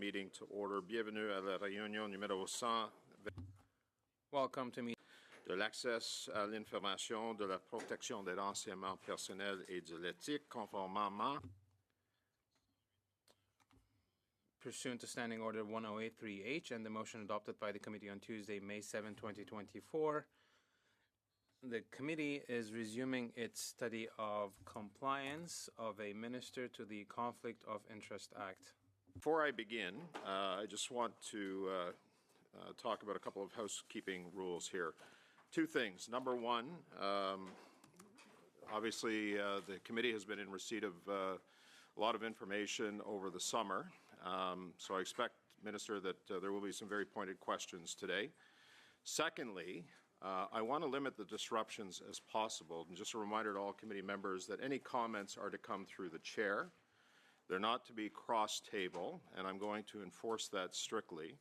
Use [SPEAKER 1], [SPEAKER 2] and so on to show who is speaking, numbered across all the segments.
[SPEAKER 1] meeting to order. Bienvenue à la réunion numéro 100.
[SPEAKER 2] Welcome to me.
[SPEAKER 1] De l'accès à l'information, de la protection des renseignements personnels et de l'éthique, conformément
[SPEAKER 2] Pursuant to Standing Order 1083H and the motion adopted by the committee on Tuesday, May 7, 2024, the committee is resuming its study of compliance of a minister to the Conflict of Interest Act.
[SPEAKER 1] Before I begin, I just want to talk about a couple of housekeeping rules here. Two things. Number one, obviously the committee has been in receipt of a lot of information over the summer, so I expect, Minister, that there will be some very pointed questions today. Secondly, I want to limit the disruptions as possible. And just a reminder to all committee members that any comments are to come through the chair. They're not to be cross-table, and I'm going to enforce that strictly.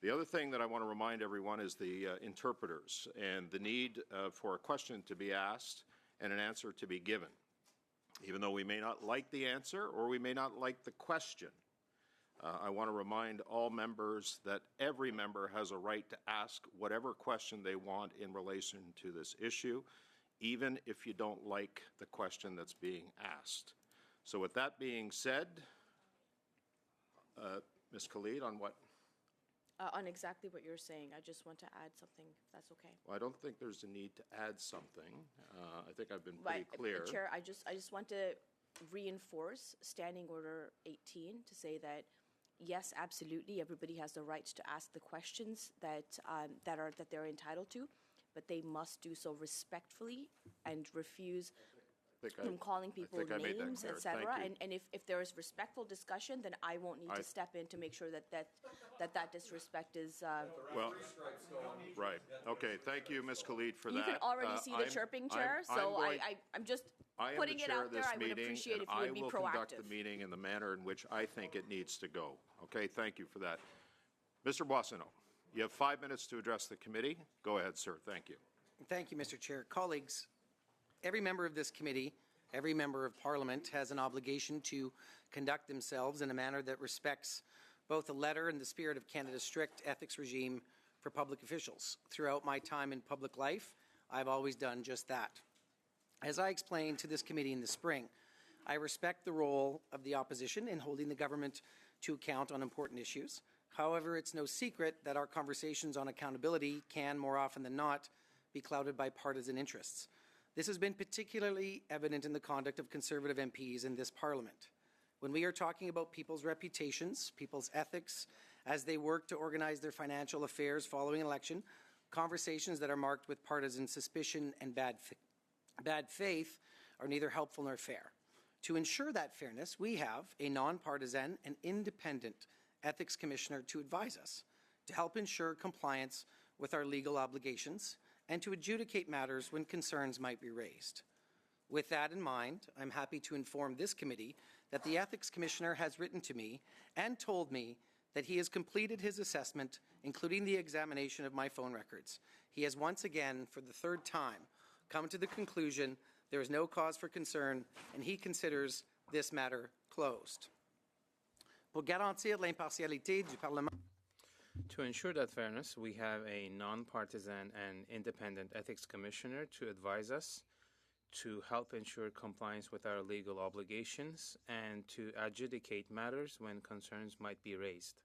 [SPEAKER 1] The other thing that I want to remind everyone is the interpreters and the need for a question to be asked and an answer to be given. Even though we may not like the answer or we may not like the question, I want to remind all members that every member has a right to ask whatever question they want in relation to this issue, even if you don't like the question that's being asked. So with that being said, Ms. Khalid, on what?
[SPEAKER 3] On exactly what you're saying. I just want to add something, if that's okay.
[SPEAKER 1] Well, I don't think there's a need to add something. I think I've been pretty clear.
[SPEAKER 3] Chair, I just want to reinforce Standing Order 18 to say that yes, absolutely, everybody has the right to ask the questions that they're entitled to, but they must do so respectfully and refuse from calling people names, etc. And if there is respectful discussion, then I won't need to step in to make sure that disrespect is.
[SPEAKER 1] Well, right. Okay. Thank you, Ms. Khalid, for that.
[SPEAKER 3] You can already see the chirping, Chair. I'm just putting it out there. I would appreciate if you would be proactive.
[SPEAKER 1] I will conduct the meeting in the manner in which I think it needs to go. Okay. Thank you for that. Mr. Boissonnault, you have 5 minutes to address the committee. Go ahead, sir. Thank you.
[SPEAKER 4] Thank you, Mr. Chair. Colleagues, every member of this committee, every member of Parliament has an obligation to conduct themselves in a manner that respects both the letter and the spirit of Canada's strict ethics regime for public officials. Throughout my time in public life, I've always done just that. As I explained to this committee in the spring, I respect the role of the opposition in holding the government to account on important issues. However, it's no secret that our conversations on accountability can, more often than not, be clouded by partisan interests. This has been particularly evident in the conduct of Conservative MPs in this Parliament. When we are talking about people's reputations, people's ethics, as they work to organize their financial affairs following an election, conversations that are marked with partisan suspicion and bad faith are neither helpful nor fair. To ensure that fairness, we have a nonpartisan and independent Ethics Commissioner to advise us, to help ensure compliance with our legal obligations, and to adjudicate matters when concerns might be raised. With that in mind, I'm happy to inform this committee that the Ethics Commissioner has written to me and told me that he has completed his assessment, including the examination of my phone records. He has once again, for the third time, come to the conclusion there is no cause for concern, and he considers this matter closed. Pour garantir l'impartialité du Parlement.
[SPEAKER 2] To ensure that fairness, we have a non-partisan and independent ethics commissioner to advise us, to help ensure compliance with our legal obligations, and to adjudicate matters when concerns might be raised.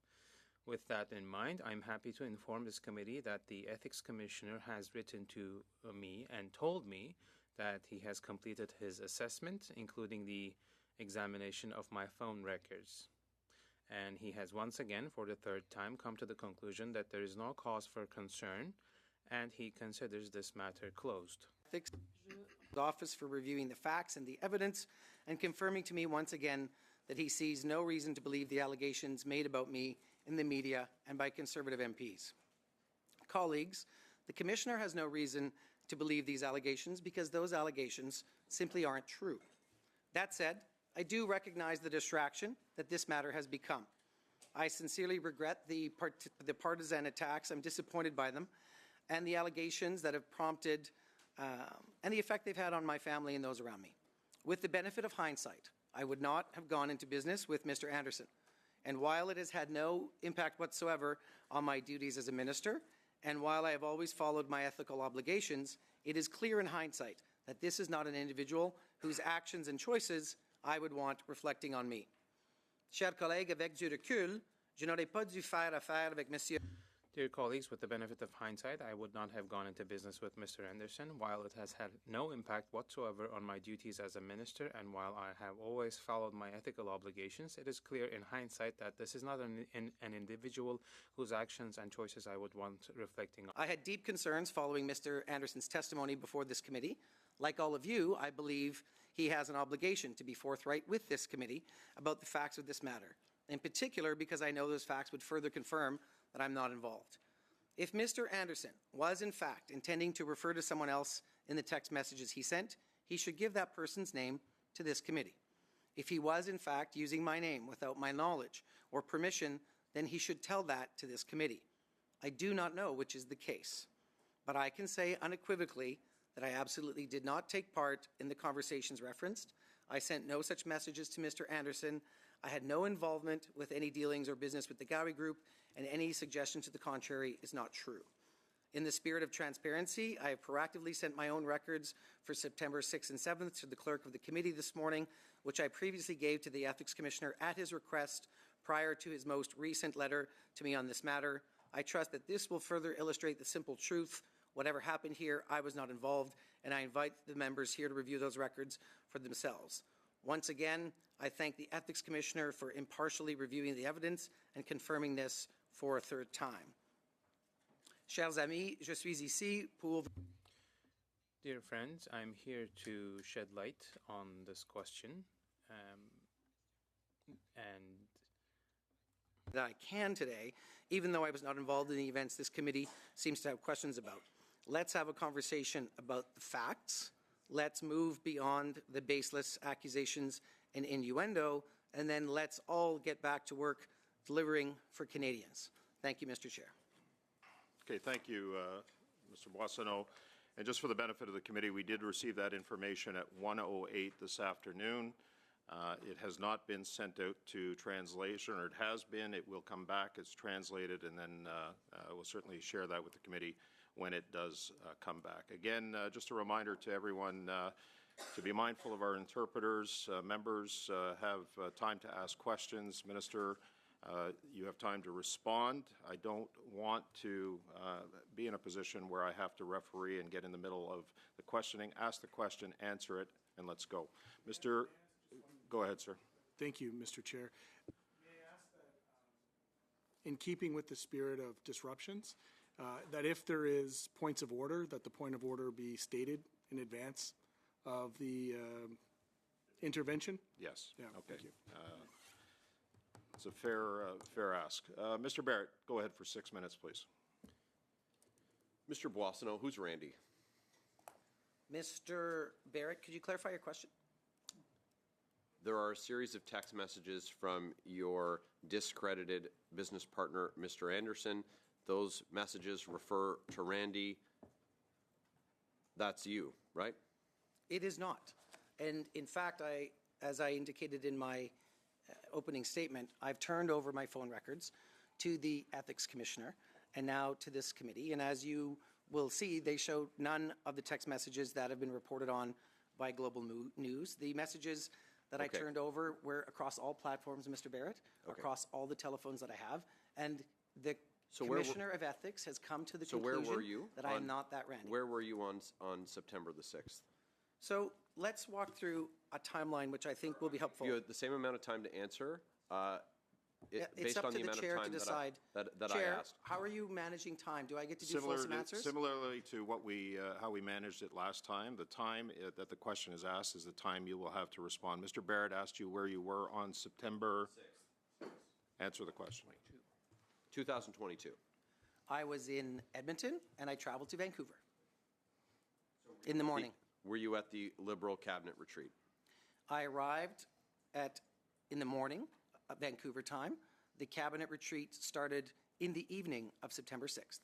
[SPEAKER 2] With that in mind, I'm happy to inform this committee that the ethics commissioner has written to me and told me that he has completed his assessment, including the examination of my phone records. And he has once again, for the third time, come to the conclusion that there is no cause for concern, and he considers this matter closed.
[SPEAKER 4] Ethics Office for reviewing the facts and the evidence and confirming to me once again that he sees no reason to believe the allegations made about me in the media and by Conservative MPs. Colleagues, the Commissioner has no reason to believe these allegations because those allegations simply aren't true. That said, I do recognize the distraction that this matter has become. I sincerely regret the partisan attacks. I'm disappointed by them and the allegations that have prompted and the effect they've had on my family and those around me. With the benefit of hindsight, I would not have gone into business with Mr. Anderson, And while it has had no impact whatsoever on my duties as a minister, and while I have always followed my ethical obligations, it is clear in hindsight that this is not an individual whose actions and choices I would want reflecting on me. Chers collègues, avec du recul, je n'aurais pas dû faire affaire avec Monsieur.
[SPEAKER 2] Dear colleagues, with the benefit of hindsight, I would not have gone into business with Mr. Anderson. While it has had no impact whatsoever on my duties as a minister, and while I have always followed my ethical obligations, it is clear in hindsight that this is not an individual whose actions and choices I would want reflecting on.
[SPEAKER 4] I had deep concerns following Mr. Anderson's testimony before this committee. Like all of you, I believe he has an obligation to be forthright with this committee about the facts of this matter, in particular because I know those facts would further confirm that I'm not involved. If Mr. Anderson was in fact intending to refer to someone else in the text messages he sent, he should give that person's name to this committee. If he was in fact using my name without my knowledge or permission, then he should tell that to this committee. I do not know which is the case, but I can say unequivocally that I absolutely did not take part in the conversations referenced. I sent no such messages to Mr. Anderson. I had no involvement with any dealings or business with the Gowie Group, and any suggestion to the contrary is not true. In the spirit of transparency, I have proactively sent my own records for September 6th and 7th to the clerk of the committee this morning, which I previously gave to the Ethics Commissioner at his request prior to his most recent letter to me on this matter. I trust that this will further illustrate the simple truth. Whatever happened here, I was not involved, and I invite the members here to review those records for themselves. Once again, I thank the Ethics Commissioner for impartially reviewing the evidence and confirming this for a third time. Chers amis, je suis ici pour...
[SPEAKER 2] Dear friends, I'm here to shed light on this question, and
[SPEAKER 4] that I can today, even though I was not involved in the events this committee seems to have questions about. Let's have a conversation about the facts. Let's move beyond the baseless accusations and innuendo, and then let's all get back to work delivering for Canadians. Thank you, Mr. Chair.
[SPEAKER 1] Okay, thank you, Mr. Boissonneau. And just for the benefit of the committee, we did receive that information at 1:08 this afternoon. It has not been sent out to translation, or it has been. It will come back as translated, and then we'll certainly share that with the committee when it does come back. Again, just a reminder to everyone to be mindful of our interpreters. Members have time to ask questions. Minister, you have time to respond. I don't want to be in a position where I have to referee and get in the middle of the questioning. Ask the question, answer it, and let's go. Go ahead, sir.
[SPEAKER 5] Thank you, Mr. Chair. May I ask that, in keeping with the spirit of disruptions, that if there is points of order, that the point of order be stated in advance of the intervention?
[SPEAKER 1] Yes.
[SPEAKER 5] Yeah,
[SPEAKER 1] okay.
[SPEAKER 5] thank you.
[SPEAKER 1] It's a fair ask. Mr. Barrett, go ahead for 6 minutes, please.
[SPEAKER 6] Mr. Boissonneau, who's Randy?
[SPEAKER 4] Mr. Barrett, could you clarify your question?
[SPEAKER 6] There are a series of text messages from your discredited business partner, Mr. Anderson. Those messages refer to Randy. That's you, right?
[SPEAKER 4] It is not. And in fact, as I indicated in my opening statement, I've turned over my phone records to the Ethics Commissioner and now to this committee. And as you will see, they show none of the text messages that have been reported on by Global News. The messages that I turned over were across all platforms, Mr. Barrett, across all the telephones that I have. And the Commissioner of Ethics has come to the conclusion
[SPEAKER 6] where were you
[SPEAKER 4] that I am not that Randy.
[SPEAKER 6] Where were you on September the 6th?
[SPEAKER 4] So let's walk through a timeline which I think will be helpful.
[SPEAKER 6] You had the same amount of time to answer
[SPEAKER 4] It's
[SPEAKER 6] based
[SPEAKER 4] up
[SPEAKER 6] on
[SPEAKER 4] to
[SPEAKER 6] the
[SPEAKER 4] the
[SPEAKER 6] amount
[SPEAKER 4] chair
[SPEAKER 6] of
[SPEAKER 4] to
[SPEAKER 6] time
[SPEAKER 4] decide.
[SPEAKER 6] that
[SPEAKER 4] Chair,
[SPEAKER 6] I asked.
[SPEAKER 4] how are you managing time? Do I get to do fulsome answers?
[SPEAKER 1] Similarly to what how we managed it last time, the time that the question is asked is the time you will have to respond. Mr. Barrett asked you where you were on September 6th. Answer the question.
[SPEAKER 6] 2022.
[SPEAKER 4] I was in Edmonton and I traveled to Vancouver in the morning.
[SPEAKER 6] Were you at the Liberal Cabinet Retreat?
[SPEAKER 4] I arrived in the morning, Vancouver time. The Cabinet Retreat started in the evening of September 6th.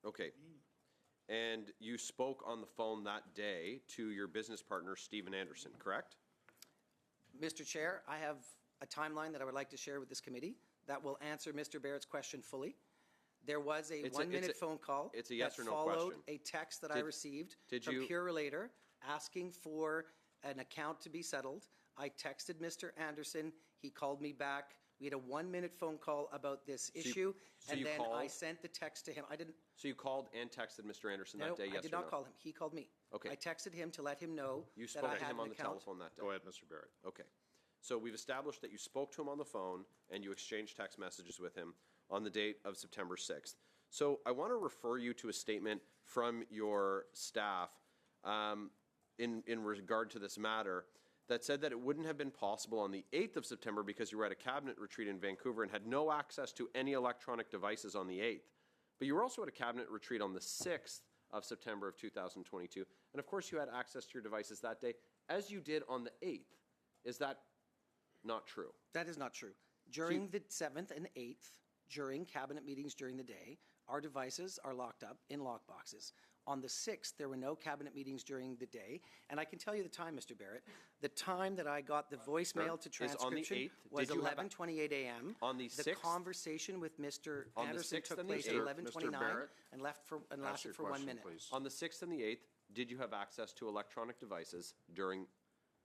[SPEAKER 6] Okay. And you spoke on the phone that day to your business partner, Stephen Anderson, correct?
[SPEAKER 4] Mr. Chair, I have a timeline that I would like to share with this committee. that will answer Mr. Barrett's question fully. There was a
[SPEAKER 6] It's a-
[SPEAKER 4] one-minute
[SPEAKER 6] it's a-
[SPEAKER 4] phone call.
[SPEAKER 6] it's a yes
[SPEAKER 4] that
[SPEAKER 6] or no
[SPEAKER 4] followed
[SPEAKER 6] question.
[SPEAKER 4] a text that I received
[SPEAKER 6] did
[SPEAKER 4] from
[SPEAKER 6] you-
[SPEAKER 4] Purelator asking for an account to be settled. I texted Mr. Anderson. He called me back. We had a one-minute phone call about this issue,
[SPEAKER 6] so
[SPEAKER 4] and
[SPEAKER 6] you
[SPEAKER 4] then I
[SPEAKER 6] called-
[SPEAKER 4] sent the text to him. I didn't.
[SPEAKER 6] So you called and texted Mr. Anderson that
[SPEAKER 4] No,
[SPEAKER 6] day, yes
[SPEAKER 4] I did
[SPEAKER 6] or
[SPEAKER 4] not
[SPEAKER 6] no?
[SPEAKER 4] call him. He called me.
[SPEAKER 6] Okay.
[SPEAKER 4] I texted him to let him know
[SPEAKER 6] You
[SPEAKER 4] that
[SPEAKER 6] spoke
[SPEAKER 4] I
[SPEAKER 6] to
[SPEAKER 4] had
[SPEAKER 6] him
[SPEAKER 4] an
[SPEAKER 6] on the
[SPEAKER 4] account.
[SPEAKER 6] telephone that day?
[SPEAKER 1] Go ahead, Mr. Barrett.
[SPEAKER 6] Okay. So we've established that you spoke to him on the phone and you exchanged text messages with him on the date of September 6th. So I want to refer you to a statement from your staff in regard to this matter that said that it wouldn't have been possible on the 8th of September because you were at a cabinet retreat in Vancouver and had no access to any electronic devices on the 8th. But you were also at a cabinet retreat on the 6th of September of 2022. And of course you had access to your devices that day, as you did on the 8th. Is that not true?
[SPEAKER 4] That is not true. During the 7th and 8th, during cabinet meetings during the day, our devices are locked up in lockboxes. On the 6th, there were no cabinet meetings during the day. And I can tell you the time, Mr. Barrett. The time that I got the voicemail to
[SPEAKER 6] Is on the
[SPEAKER 4] transcription
[SPEAKER 6] 8th.
[SPEAKER 4] was
[SPEAKER 6] Did you have a-
[SPEAKER 4] 11:28 a.m.
[SPEAKER 6] On the
[SPEAKER 4] The
[SPEAKER 6] 6th?
[SPEAKER 4] conversation with Mr.
[SPEAKER 6] On the
[SPEAKER 4] Anderson
[SPEAKER 6] 6th
[SPEAKER 4] took
[SPEAKER 6] and the
[SPEAKER 4] place at
[SPEAKER 6] 8th.
[SPEAKER 4] 11:29
[SPEAKER 1] Barrett,
[SPEAKER 4] and
[SPEAKER 1] Ask your
[SPEAKER 4] lasted for 1
[SPEAKER 1] question,
[SPEAKER 4] minute.
[SPEAKER 1] please.
[SPEAKER 6] On the 6th and the 8th, did you have access to electronic devices during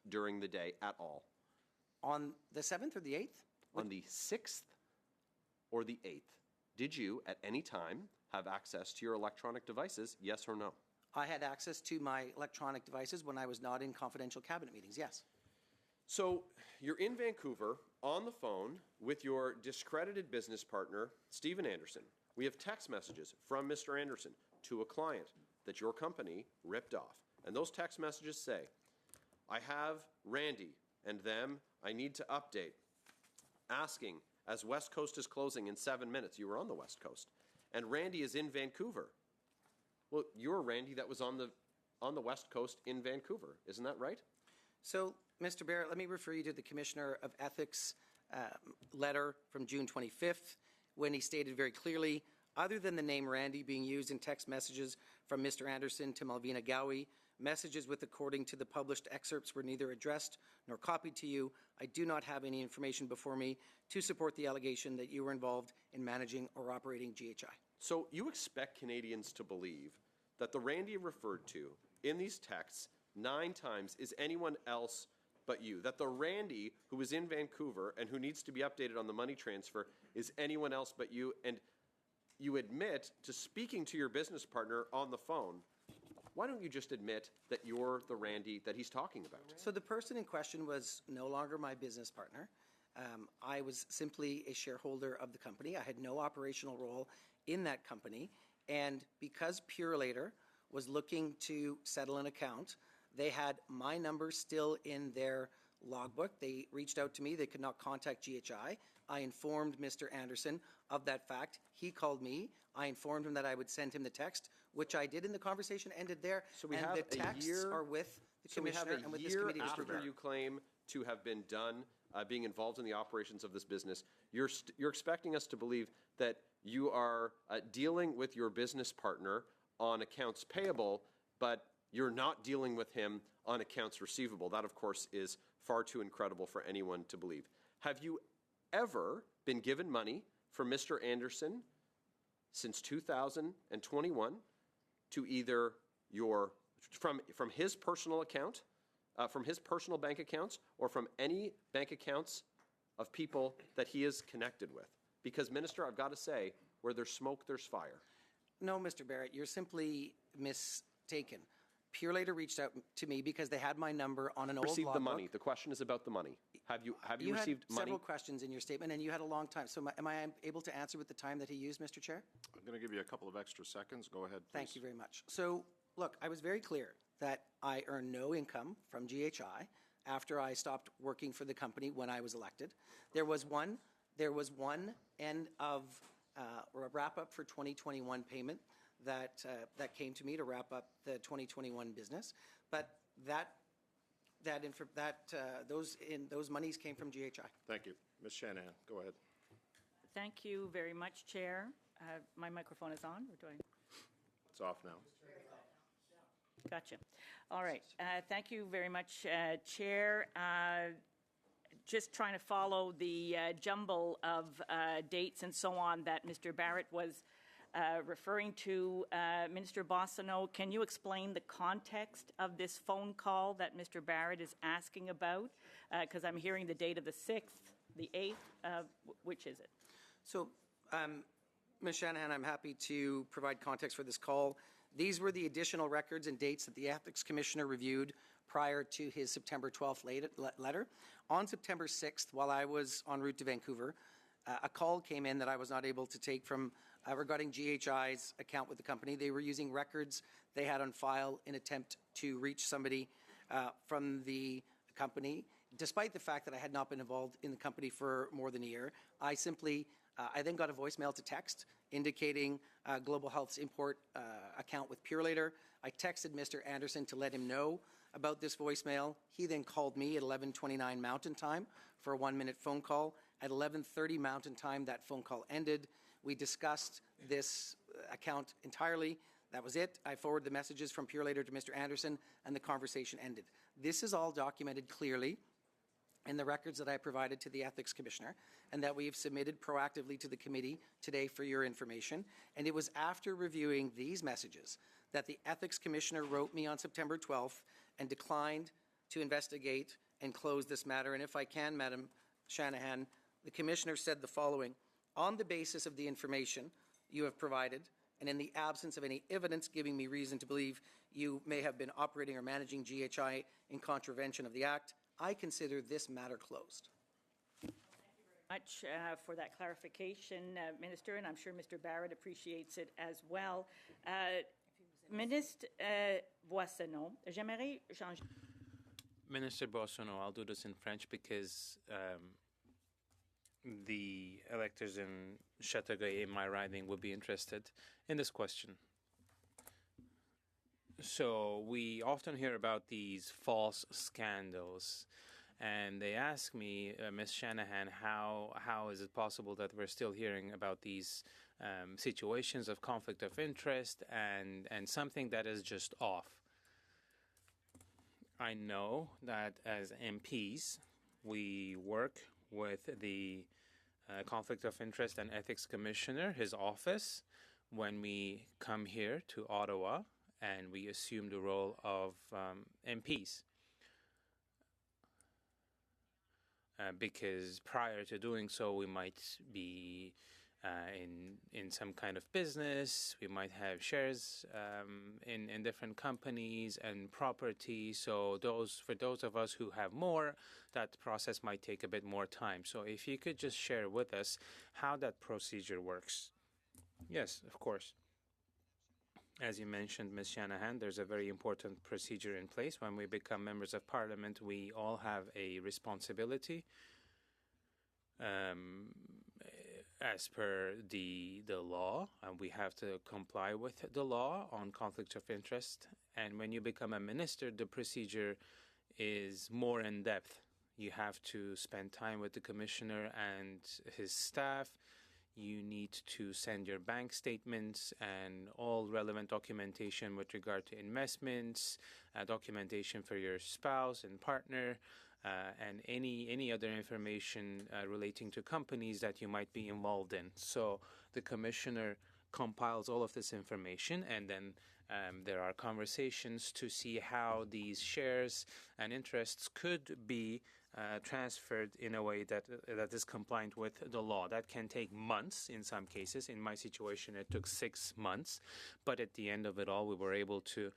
[SPEAKER 6] the day at all?
[SPEAKER 4] On the 7th or the 8th?
[SPEAKER 6] On the 6th or the 8th, did you at any time have access to your electronic devices, yes or no?
[SPEAKER 4] I had access to my electronic devices when I was not in confidential cabinet meetings, yes.
[SPEAKER 6] So you're in Vancouver on the phone with your discredited business partner, Stephen Anderson. We have text messages from Mr. Anderson to a client that your company ripped off. And those text messages say, I have Randy and them I need to update, asking, as West Coast is closing in 7 minutes, you were on the West Coast, and Randy is in Vancouver. Well, you're Randy that was on the West Coast in Vancouver, isn't that right?
[SPEAKER 4] So, Mr. Barrett, let me refer you to the Commissioner of Ethics letter from June 25th, when he stated very clearly, other than the name Randy being used in text messages from Mr. Anderson to Malvina Gowie, messages with according to the published excerpts were neither addressed nor copied to you. I do not have any information before me to support the allegation that you were involved in managing or operating GHI.
[SPEAKER 6] So you expect Canadians to believe that the Randy referred to in these texts 9 times is anyone else but you, that the Randy who is in Vancouver and who needs to be updated on the money transfer is anyone else but you, and you admit to speaking to your business partner on the phone. Why don't you just admit that you're the Randy that he's talking about?
[SPEAKER 4] So the person in question was no longer my business partner. I was simply a shareholder of the company. I had no operational role in that company. And because Purelator was looking to settle an account, they had my number still in their logbook. They reached out to me. They could not contact GHI. I informed Mr. Anderson of that fact. He called me. I informed him that I would send him the text, which I did, and the conversation ended there.
[SPEAKER 6] So we
[SPEAKER 4] and
[SPEAKER 6] have
[SPEAKER 4] the
[SPEAKER 6] a
[SPEAKER 4] texts
[SPEAKER 6] year.
[SPEAKER 4] are with the
[SPEAKER 6] So we have
[SPEAKER 4] Commissioner
[SPEAKER 6] a
[SPEAKER 4] and with this
[SPEAKER 6] year
[SPEAKER 4] committee.
[SPEAKER 6] after you claim to have been done being involved in the operations of this business. You're expecting us to believe that you are dealing with your business partner on accounts payable, but you're not dealing with him on accounts receivable. That, of course, is far too incredible for anyone to believe. Have you ever been given money from Mr. Anderson since 2021 to either from his personal account, from his personal bank accounts, or from any bank accounts of people that he is connected with? Because, Minister, I've got to say, where there's smoke, there's fire.
[SPEAKER 4] No, Mr. Barrett, you're simply mistaken. Purelator reached out to me because they had my number on an old
[SPEAKER 6] Received the
[SPEAKER 4] logbook.
[SPEAKER 6] money. The question is about the money. Have you
[SPEAKER 4] You
[SPEAKER 6] received
[SPEAKER 4] had
[SPEAKER 6] money?
[SPEAKER 4] several questions in your statement, and you had a long time. So am I able to answer with the time that he used, Mr. Chair?
[SPEAKER 1] I'm going to give you a couple of extra seconds. Go ahead, please.
[SPEAKER 4] Thank you very much. So, look, I was very clear that I earned no income from GHI after I stopped working for the company when I was elected. There was one end of a wrap-up for 2021 payment that came to me to wrap up the 2021 business, but those monies came from GHI.
[SPEAKER 1] Thank you. Ms. Shanahan, go ahead.
[SPEAKER 7] Thank you very much, Chair. My microphone is on. Or do I?
[SPEAKER 1] It's off now.
[SPEAKER 7] Gotcha. All right. Thank you very much, Chair. just trying to follow the jumble of dates and so on that Mr. Barrett was referring to. Minister Bossano, can you explain the context of this phone call that Mr. Barrett is asking about? Because I'm hearing the date of the 6th, the 8th, which is it?
[SPEAKER 4] So, Ms. Shanahan, I'm happy to provide context for this call. These were the additional records and dates that the Ethics Commissioner reviewed prior to his September 12th letter. On September 6th, while I was en route to Vancouver, a call came in that I was not able to take from regarding GHI's account with the company. They were using records they had on file in attempt to reach somebody from the company. Despite the fact that I had not been involved in the company for more than a year, I then got a voicemail to text indicating Global Health's import account with Purelator. I texted Mr. Anderson to let him know about this voicemail. He then called me at 11:29 Mountain Time for a 1-minute phone call. At 11:30 Mountain Time, that phone call ended. We discussed this account entirely. That was it. I forwarded the messages from Purelator to Mr. Anderson, and the conversation ended. This is all documented clearly in the records that I provided to the Ethics Commissioner and that we have submitted proactively to the committee today for your information. And it was after reviewing these messages that the Ethics Commissioner wrote me on September 12th and declined to investigate and close this matter. And if I can, Madam Shanahan, the Commissioner said the following: on the basis of the information you have provided and in the absence of any evidence giving me reason to believe you may have been operating or managing GHI in contravention of the Act, I consider this matter closed.
[SPEAKER 7] Thank you very much for that clarification, Minister, and I'm sure Mr. Barrett appreciates it as well. Ministre Boissonnault, j'aimerais changer.
[SPEAKER 2] Minister Boissonnault, I'll do this in French because the electors in Chateauguay, in my riding, would be interested in this question. So we often hear about these false scandals, and they ask me, Ms. Shanahan, how is it possible that we're still hearing about these situations of conflict of interest and something that is just off? I know that as MPs, we work with the Conflict of Interest and Ethics Commissioner, his office, when we come here to Ottawa and we assume the role of MPs. Because prior to doing so, we might be in some kind of business. We might have shares in different companies and property. So for those of us who have more, that process might take a bit more time. So if you could just share with us how that procedure works. Yes, of course. As you mentioned, Ms. Shanahan, there's a very important procedure in place. When we become members of Parliament, we all have a responsibility as per the law, and we have to comply with the law on conflict of interest. And when you become a minister, the procedure is more in depth. You have to spend time with the commissioner and his staff. You need to send your bank statements and all relevant documentation with regard to investments, documentation for your spouse and partner, and any other information relating to companies that you might be involved in. So the commissioner compiles all of this information, and then there are conversations to see how these shares and interests could be transferred in a way that is compliant with the law. That can take months in some cases. In my situation, it took 6 months. But at the end of it all, we were able to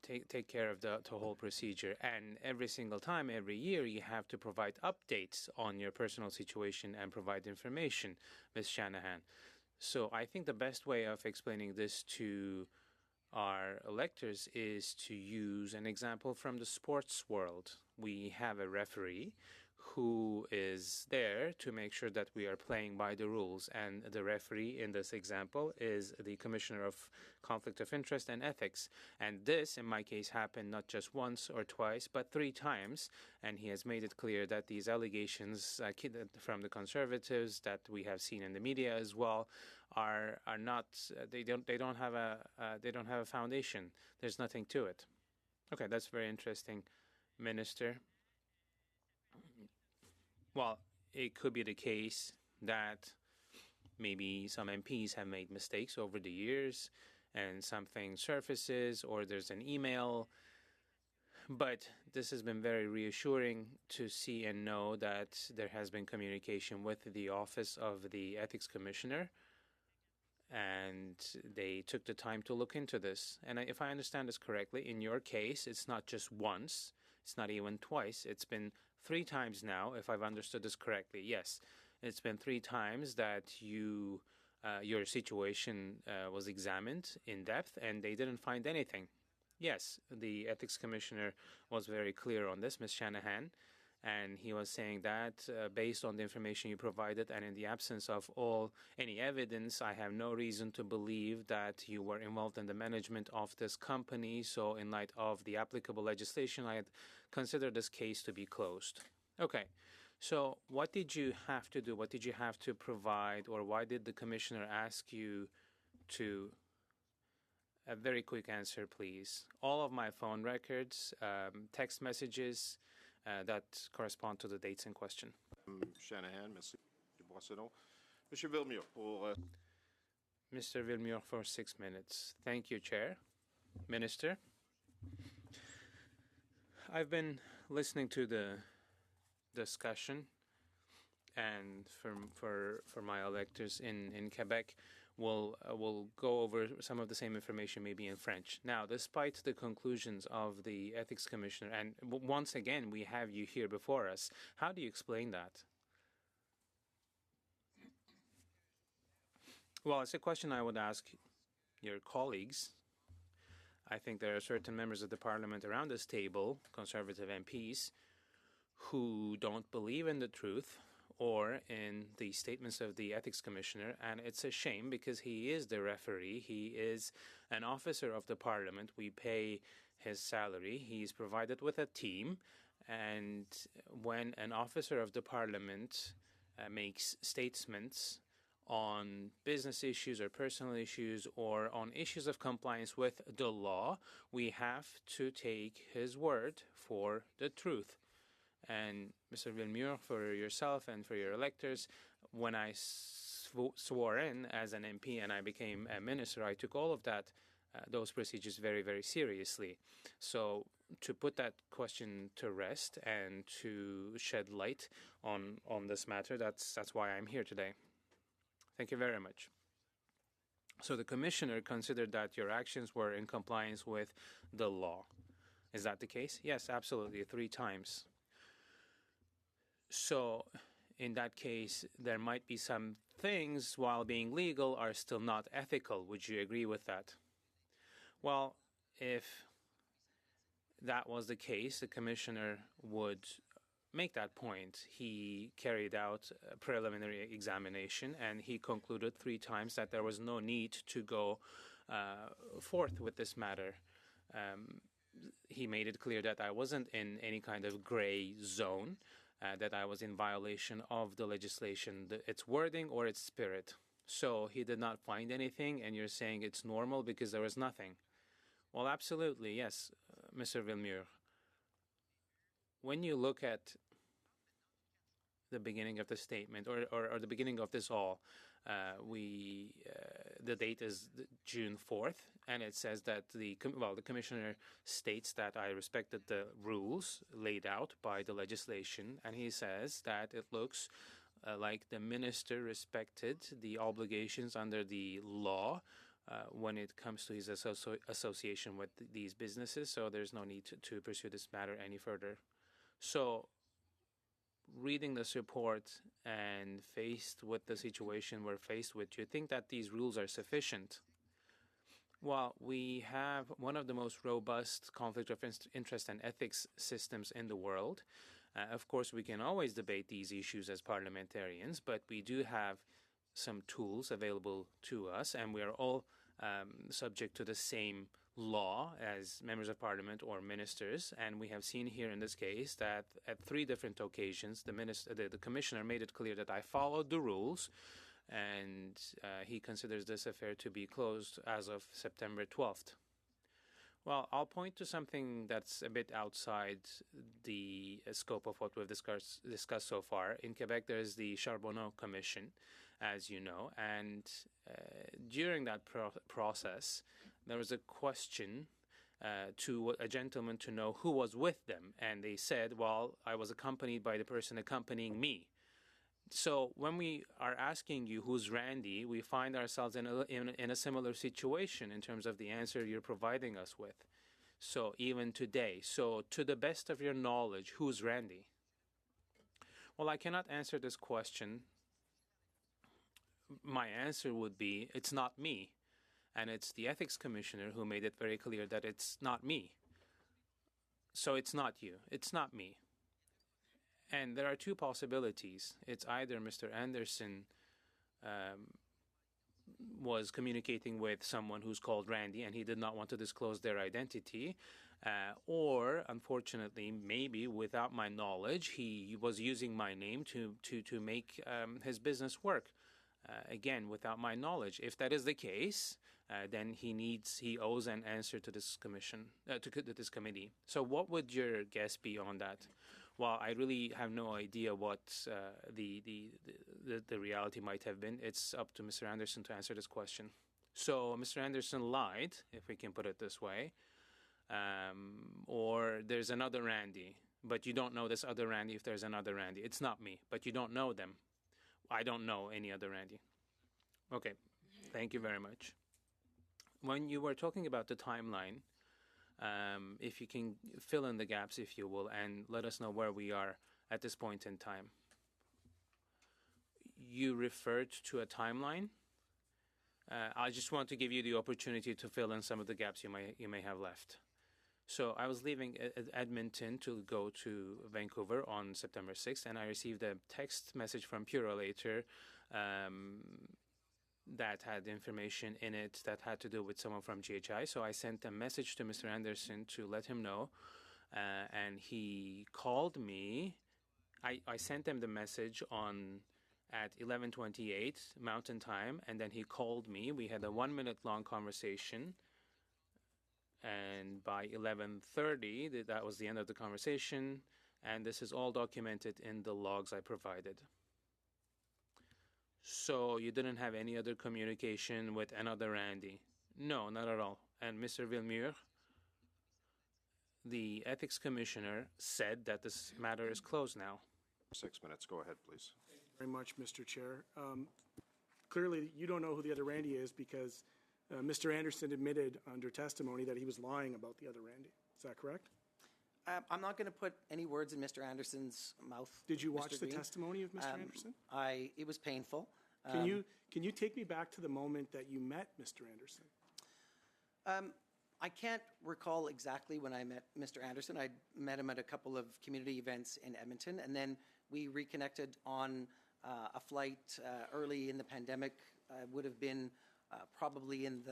[SPEAKER 2] take care of the whole procedure. And every single time, every year, you have to provide updates on your personal situation and provide information, Ms. Shanahan. So I think the best way of explaining this to our electors is to use an example from the sports world. We have a referee who is there to make sure that we are playing by the rules, and the referee in this example is the Commissioner of Conflict of Interest and Ethics. And this, in my case, happened not just once or twice, but 3 times, and he has made it clear that these allegations from the Conservatives that we have seen in the media as well are not they don't have a foundation. There's nothing to it. Okay, that's very interesting, Minister. Well, it could be the case that maybe some MPs have made mistakes over the years and something surfaces or there's an email. But this has been very reassuring to see and know that there has been communication with the Office of the Ethics Commissioner, and they took the time to look into this. And if I understand this correctly, in your case, it's not just once, it's not even twice, it's been 3 times now, if I've understood this correctly. Yes, it's been 3 times that your situation was examined in depth, and they didn't find anything. Yes, the Ethics Commissioner was very clear on this, Ms. Shanahan, and he was saying that based on the information you provided and in the absence of any evidence, I have no reason to believe that you were involved in the management of this company. So in light of the applicable legislation, I had considered this case to be closed. Okay, so what did you have to do? What did you have to provide, or why did the Commissioner ask you to... A very quick answer, please. All of my phone records, text messages that correspond to the dates in question.
[SPEAKER 1] Shanahan, Mr. Boissonneau. Mr. Villemure, pour...
[SPEAKER 2] Mr. Villemure for 6 minutes. Thank you, Chair. Minister, I've been listening to the discussion, and for my electors in Quebec, we'll go over some of the same information maybe in French. Now, despite the conclusions of the Ethics Commissioner, and once again we have you here before us, how do you explain that? Well, it's a question I would ask your colleagues. I think there are certain members of the Parliament around this table, Conservative MPs, who don't believe in the truth or in the statements of the Ethics Commissioner, and it's a shame because he is the referee. He is an officer of the Parliament. We pay his salary. He's provided with a team, and when an officer of the Parliament makes statements on business issues or personal issues or on issues of compliance with the law, we have to take his word for the truth. And Mr. Villemure, for yourself and for your electors, when I swore in as an MP and I became a minister, I took all of those procedures very, very seriously. So to put that question to rest and to shed light on this matter, that's why I'm here today. Thank you very much. So the Commissioner considered that your actions were in compliance with the law. Is that the case? Yes, absolutely, 3 times. So in that case, there might be some things, while being legal, are still not ethical. Would you agree with that? Well, if that was the case, the Commissioner would make that point. He carried out a preliminary examination, and he concluded 3 times that there was no need to go forth with this matter. He made it clear that I wasn't in any kind of gray zone, that I was in violation of the legislation, its wording or its spirit. So he did not find anything, and you're saying it's normal because there was nothing. Well, absolutely, yes, Mr. Villemure. When you look at the beginning of the statement or the beginning of this all, the date is June 4th, and it says that the Commissioner states that I respected the rules laid out by the legislation, and he says that it looks like the Minister respected the obligations under the law when it comes to his association with these businesses, so there's no need to pursue this matter any further. So, reading this report and faced with the situation we're faced with, do you think that these rules are sufficient? Well, we have one of the most robust conflict of interest and ethics systems in the world. Of course, we can always debate these issues as parliamentarians, but we do have some tools available to us, and we are all subject to the same law as members of parliament or ministers, and we have seen here in this case that at 3 different occasions the Commissioner made it clear that I followed the rules, and he considers this affair to be closed as of September 12th. Well, I'll point to something that's a bit outside the scope of what we've discussed so far. In Quebec, there's the Charbonneau Commission, as you know, and during that process, there was a question to a gentleman to know who was with them, and they said, well, I was accompanied by the person accompanying me. So when we are asking you who's Randy, we find ourselves in a similar situation in terms of the answer you're providing us with. So even today, so to the best of your knowledge, who's Randy? Well, I cannot answer this question. My answer would be, it's not me. And it's the Ethics Commissioner who made it very clear that it's not me. So it's not you. It's not me. And there are two possibilities. It's either Mr. Anderson was communicating with someone who's called Randy and he did not want to disclose their identity, or unfortunately, maybe without my knowledge, he was using my name to make his business work. Again, without my knowledge. If that is the case, then he owes an answer to this commission, to this committee. So what would your guess be on that? Well, I really have no idea what the reality might have been. It's up to Mr. Anderson to answer this question. So Mr. Anderson lied, if we can put it this way, or there's another Randy, but you don't know this other Randy if there's another Randy. It's not me, but you don't know them. I don't know any other Randy. Okay, thank you very much. When you were talking about the timeline, if you can fill in the gaps, if you will, and let us know where we are at this point in time. You referred to a timeline. I just want to give you the opportunity to fill in some of the gaps you may have left. So I was leaving Edmonton to go to Vancouver on September 6th, and I received a text message from Purolator that had information in it that had to do with someone from GHI. So I sent a message to Mr. Anderson to let him know, and he called me. I sent him the message at 11:28 Mountain Time, and then he called me. We had a 1-minute long conversation, and by 11:30, that was the end of the conversation, and this is all documented in the logs I provided. So you didn't have any other communication with another Randy? No, not at all. And Mr. Villemure, the Ethics Commissioner said that this matter is closed now.
[SPEAKER 1] 6 minutes. Go ahead, please.
[SPEAKER 5] Very much, Mr. Chair. Clearly, you don't know who the other Randy is because Mr. Anderson admitted under testimony that he was lying about the other Randy. Is that correct?
[SPEAKER 4] I'm not going to put any words in Mr. Anderson's mouth.
[SPEAKER 5] Did you watch
[SPEAKER 4] Mr.
[SPEAKER 5] the
[SPEAKER 4] Green.
[SPEAKER 5] testimony of Mr. Anderson?
[SPEAKER 4] It was painful.
[SPEAKER 5] Can you take me back to the moment that you met Mr. Anderson?
[SPEAKER 4] I can't recall exactly when I met Mr. Anderson. I met him at a couple of community events in Edmonton, and then we reconnected on a flight early in the pandemic. Would have been probably in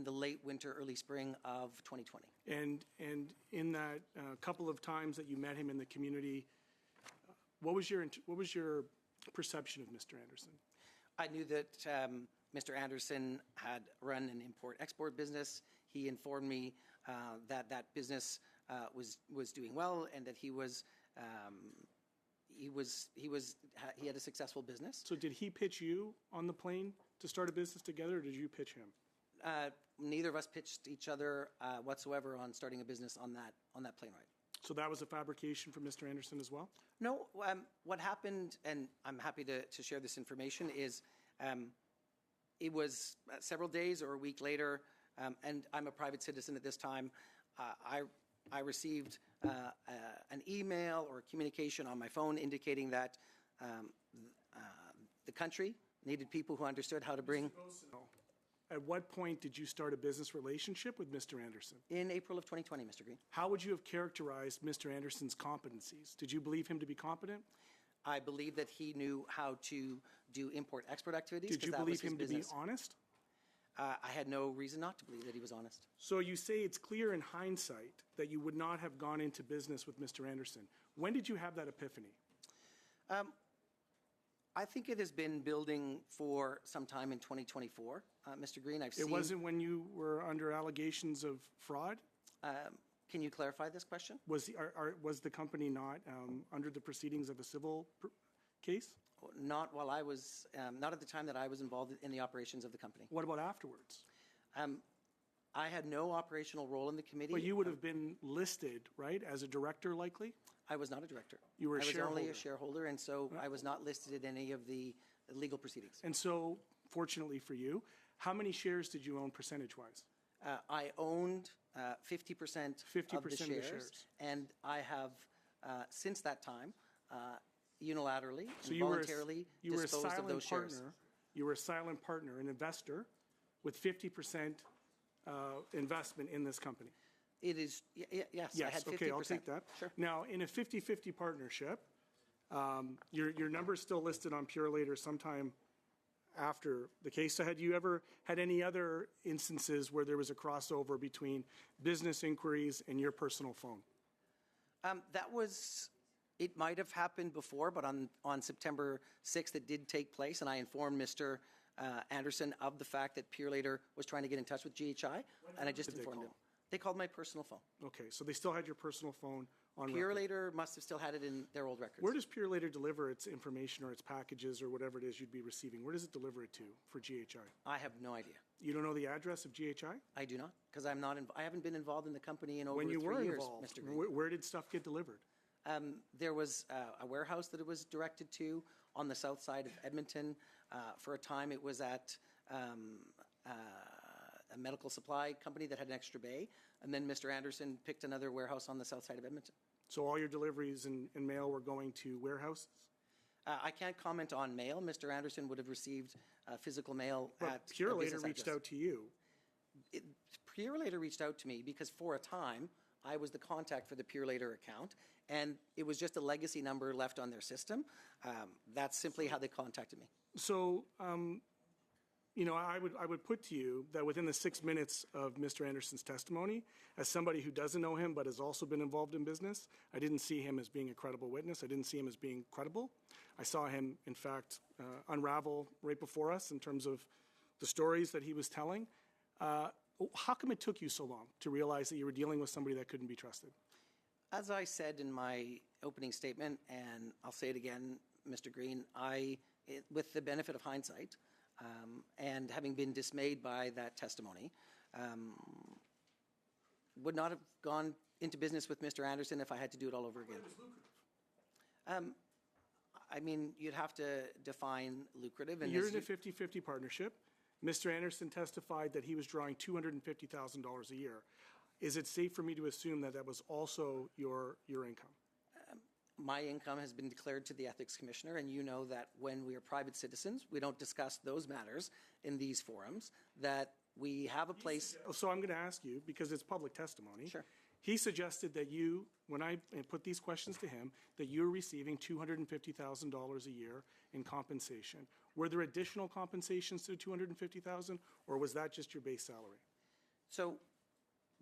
[SPEAKER 4] the late winter, early spring of 2020.
[SPEAKER 5] And in that couple of times that you met him in the community, what was your perception of Mr. Anderson?
[SPEAKER 4] I knew that Mr. Anderson had run an import-export business. He informed me that business was doing well and that he had a successful business.
[SPEAKER 5] So did he pitch you on the plane to start a business together, or did you pitch him?
[SPEAKER 4] Neither of us pitched each other whatsoever on starting a business on that plane ride.
[SPEAKER 5] So that was a fabrication from Mr. Anderson as well?
[SPEAKER 4] No, what happened, and I'm happy to share this information, is it was several days or a week later, and I'm a private citizen at this time. I received an email or communication on my phone indicating that the country needed people who understood how to bring.
[SPEAKER 5] At what point did you start a business relationship with Mr. Anderson?
[SPEAKER 4] In April of 2020, Mr. Green.
[SPEAKER 5] How would you have characterized Mr. Anderson's competencies? Did you believe him to be competent?
[SPEAKER 4] I believe that he knew how to do import-export activities.
[SPEAKER 5] Did you believe him to be honest?
[SPEAKER 4] I had no reason not to believe that he was honest.
[SPEAKER 5] So you say it's clear in hindsight that you would not have gone into business with Mr. Anderson. When did you have that epiphany?
[SPEAKER 4] I think it has been building for some time in 2024, Mr. Green. I've seen.
[SPEAKER 5] It wasn't when you were under allegations of fraud?
[SPEAKER 4] Can you clarify this question?
[SPEAKER 5] Was the company not under the proceedings of a civil case?
[SPEAKER 4] Not while I was, not at the time that I was involved in the operations of the company.
[SPEAKER 5] What about afterwards?
[SPEAKER 4] I had no operational role in the committee.
[SPEAKER 5] But you would have been listed, right, as a director likely?
[SPEAKER 4] I was not a director.
[SPEAKER 5] You were a
[SPEAKER 4] I was only
[SPEAKER 5] shareholder.
[SPEAKER 4] a shareholder, and so I was not listed in any of the legal proceedings.
[SPEAKER 5] And so, fortunately for you, how many shares did you own percentage-wise?
[SPEAKER 4] I owned 50% of the shares, and I have, since that time, unilaterally and voluntarily disposed of those shares.
[SPEAKER 5] You were a silent partner, an investor, with 50% investment in this company.
[SPEAKER 4] It is, yes, I had 50%.
[SPEAKER 5] Okay, I'll take that.
[SPEAKER 4] Sure.
[SPEAKER 5] Now, in a 50-50 partnership, your number is still listed on Purolator sometime after the case. So had you ever had any other instances where there was a crossover between business inquiries and your personal phone?
[SPEAKER 4] That was, it might have happened before, but on September 6th, it did take place, and I informed Mr. Anderson of the fact that Purolator was trying to get in touch with GHI, and I just informed him. They called my personal phone.
[SPEAKER 5] Okay, so they still had your personal phone on record.
[SPEAKER 4] Purolator must have still had it in their old records.
[SPEAKER 5] Where does Purolator deliver its information or its packages or whatever it is you'd be receiving? Where does it deliver it to for GHI?
[SPEAKER 4] I have no idea.
[SPEAKER 5] You don't know the address of GHI?
[SPEAKER 4] I do not, because I'm not. I haven't been involved in the company in over 3 years.
[SPEAKER 5] When you were involved,
[SPEAKER 4] Mr. Green.
[SPEAKER 5] where did stuff get delivered?
[SPEAKER 4] There was a warehouse that it was directed to on the south side of Edmonton. For a time, it was at a medical supply company that had an extra bay. And then Mr. Anderson picked another warehouse on the south side of Edmonton.
[SPEAKER 5] So all your deliveries and mail were going to warehouses?
[SPEAKER 4] I can't comment on mail. Mr. Anderson would have received physical mail
[SPEAKER 5] But
[SPEAKER 4] at a
[SPEAKER 5] Purolator
[SPEAKER 4] business
[SPEAKER 5] reached
[SPEAKER 4] address.
[SPEAKER 5] out to you.
[SPEAKER 4] Purolator reached out to me because for a time, I was the contact for the Purolator account, and it was just a legacy number left on their system. That's simply how they contacted me.
[SPEAKER 5] So, you know, I would put to you that within the 6 minutes of Mr. Anderson's testimony, as somebody who doesn't know him but has also been involved in business, I didn't see him as being a credible witness. I didn't see him as being credible. I saw him, in fact, unravel right before us in terms of the stories that he was telling. How come it took you so long to realize that you were dealing with somebody that couldn't be trusted?
[SPEAKER 4] As I said in my opening statement, and I'll say it again, Mr. Green, with the benefit of hindsight, and having been dismayed by that testimony, would not have gone into business with Mr. Anderson if I had to do it all over again.
[SPEAKER 5] It was lucrative.
[SPEAKER 4] I mean, you'd have to define lucrative. And
[SPEAKER 5] You're in a 50-50 partnership. Mr. Anderson testified that he was drawing $250,000 a year. Is it safe for me to assume that that was also your income?
[SPEAKER 4] My income has been declared to the Ethics Commissioner, and you know that when we are private citizens, we don't discuss those matters in these forums, that we have a place.
[SPEAKER 5] So I'm going to ask you, because it's public testimony.
[SPEAKER 4] Sure.
[SPEAKER 5] He suggested that you, when I put these questions to him, that you were receiving $250,000 a year in compensation. Were there additional compensations to $250,000, or was that just your base salary?
[SPEAKER 4] So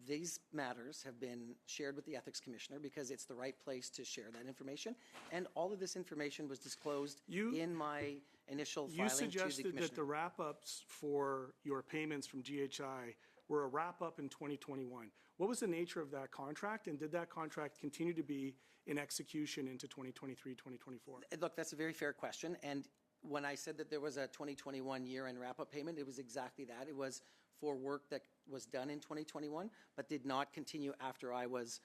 [SPEAKER 4] these matters have been shared with the Ethics Commissioner because it's the right place to share that information. And all of this information was disclosed in my initial filing to the Commissioner.
[SPEAKER 5] You suggested that the wrap-ups for your payments from GHI were a wrap-up in 2021. What was the nature of that contract, and did that contract continue to be in execution into 2023, 2024?
[SPEAKER 4] Look, that's a very fair question. And when I said that there was a 2021 year-end wrap-up payment, it was exactly that. It was for work that was done in 2021, but did not continue after I was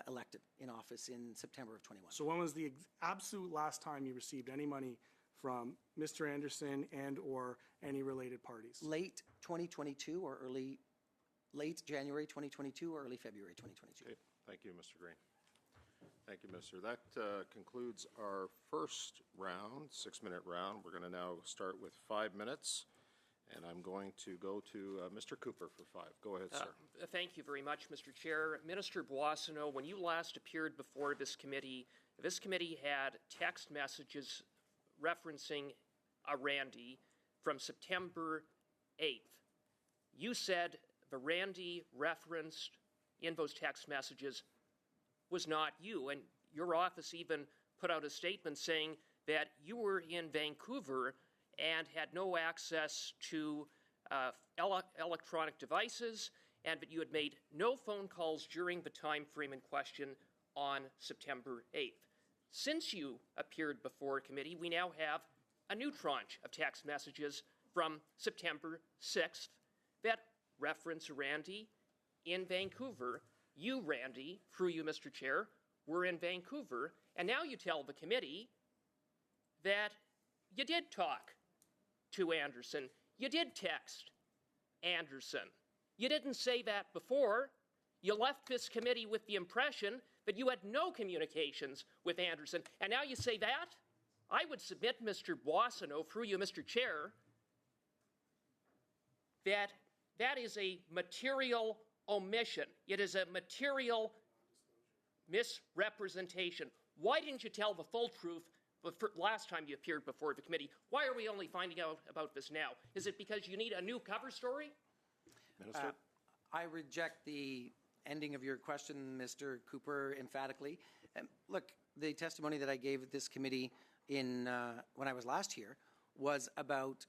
[SPEAKER 4] elected in office in September of 21.
[SPEAKER 5] So when was the absolute last time you received any money from Mr. Anderson and or any related parties?
[SPEAKER 4] Late 2022 or late January 2022 or early February 2022.
[SPEAKER 1] Okay. Thank you, Mr. Green. Thank you, Mr. That concludes our first round, 6-minute round. We're going to now start with 5 minutes. And I'm going to go to Mr. Cooper for 5. Go ahead, sir.
[SPEAKER 8] Thank you very much, Mr. Chair. Minister Boissonnault, when you last appeared before this committee had text messages referencing a Randy from September 8th. You said the Randy referenced in those text messages was not you, and your office even put out a statement saying that you were in Vancouver and had no access to electronic devices, and that you had made no phone calls during the time frame in question on September 8th. Since you appeared before committee, we now have a new tranche of text messages from September 6th that reference Randy in Vancouver. You, Randy, through you, Mr. Chair, were in Vancouver, and now you tell the committee that you did talk to Anderson. You did text Anderson. You didn't say that before. You left this committee with the impression that you had no communications with Anderson, and now you say that? I would submit, Mr. Boissonnault, through you, Mr. Chair, that that is a material omission. It is a material misrepresentation. Why didn't you tell the full truth last time you appeared before the committee? Why are we only finding out about this now? Is it because you need a new cover story?
[SPEAKER 1] Minister?
[SPEAKER 4] I reject the ending of your question, Mr. Cooper, emphatically. Look, the testimony that I gave at this committee when I was last here was about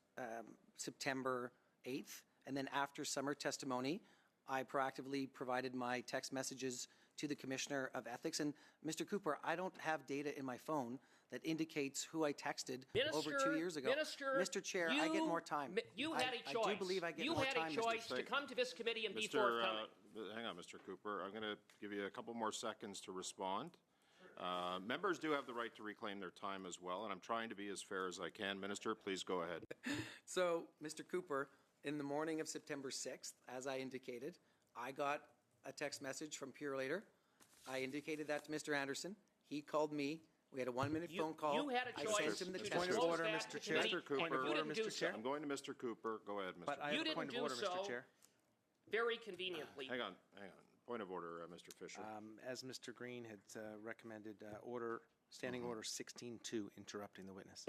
[SPEAKER 4] September 8th, and then after summer testimony, I proactively provided my text messages to the Commissioner of Ethics. And Mr. Cooper, I don't have data in my phone that indicates who I texted over 2 years ago. Mr. Chair, I get more time.
[SPEAKER 8] You had a choice.
[SPEAKER 4] I do believe I get more time,
[SPEAKER 8] You had a choice to come to this committee and be
[SPEAKER 1] Mr.
[SPEAKER 8] forthcoming.
[SPEAKER 1] Hang on, Mr. Cooper. I'm going to give you a couple more seconds to respond. Members do have the right to reclaim their time as well, and I'm trying to be as fair as I can. Minister, please go ahead.
[SPEAKER 4] So, Mr. Cooper, in the morning of September 6th, as I indicated, I got a text message from Purelator. I indicated that to Mr. Anderson. He called me. We had a 1-minute phone call.
[SPEAKER 8] You had a choice
[SPEAKER 4] I sent him the
[SPEAKER 8] to
[SPEAKER 4] text
[SPEAKER 8] disclose
[SPEAKER 4] message.
[SPEAKER 8] that to committee,
[SPEAKER 1] Mr. Cooper.
[SPEAKER 8] and you didn't do so.
[SPEAKER 1] I'm going to Mr. Cooper. Go ahead, Mr.
[SPEAKER 9] But I
[SPEAKER 8] You
[SPEAKER 9] have a
[SPEAKER 8] didn't
[SPEAKER 9] point of
[SPEAKER 8] do
[SPEAKER 9] order,
[SPEAKER 8] so.
[SPEAKER 9] Mr. Chair.
[SPEAKER 8] Very conveniently.
[SPEAKER 1] Hang on. Point of order, Mr. Fisher.
[SPEAKER 9] As Mr. Green had recommended, Standing Order 16-2, interrupting the witness.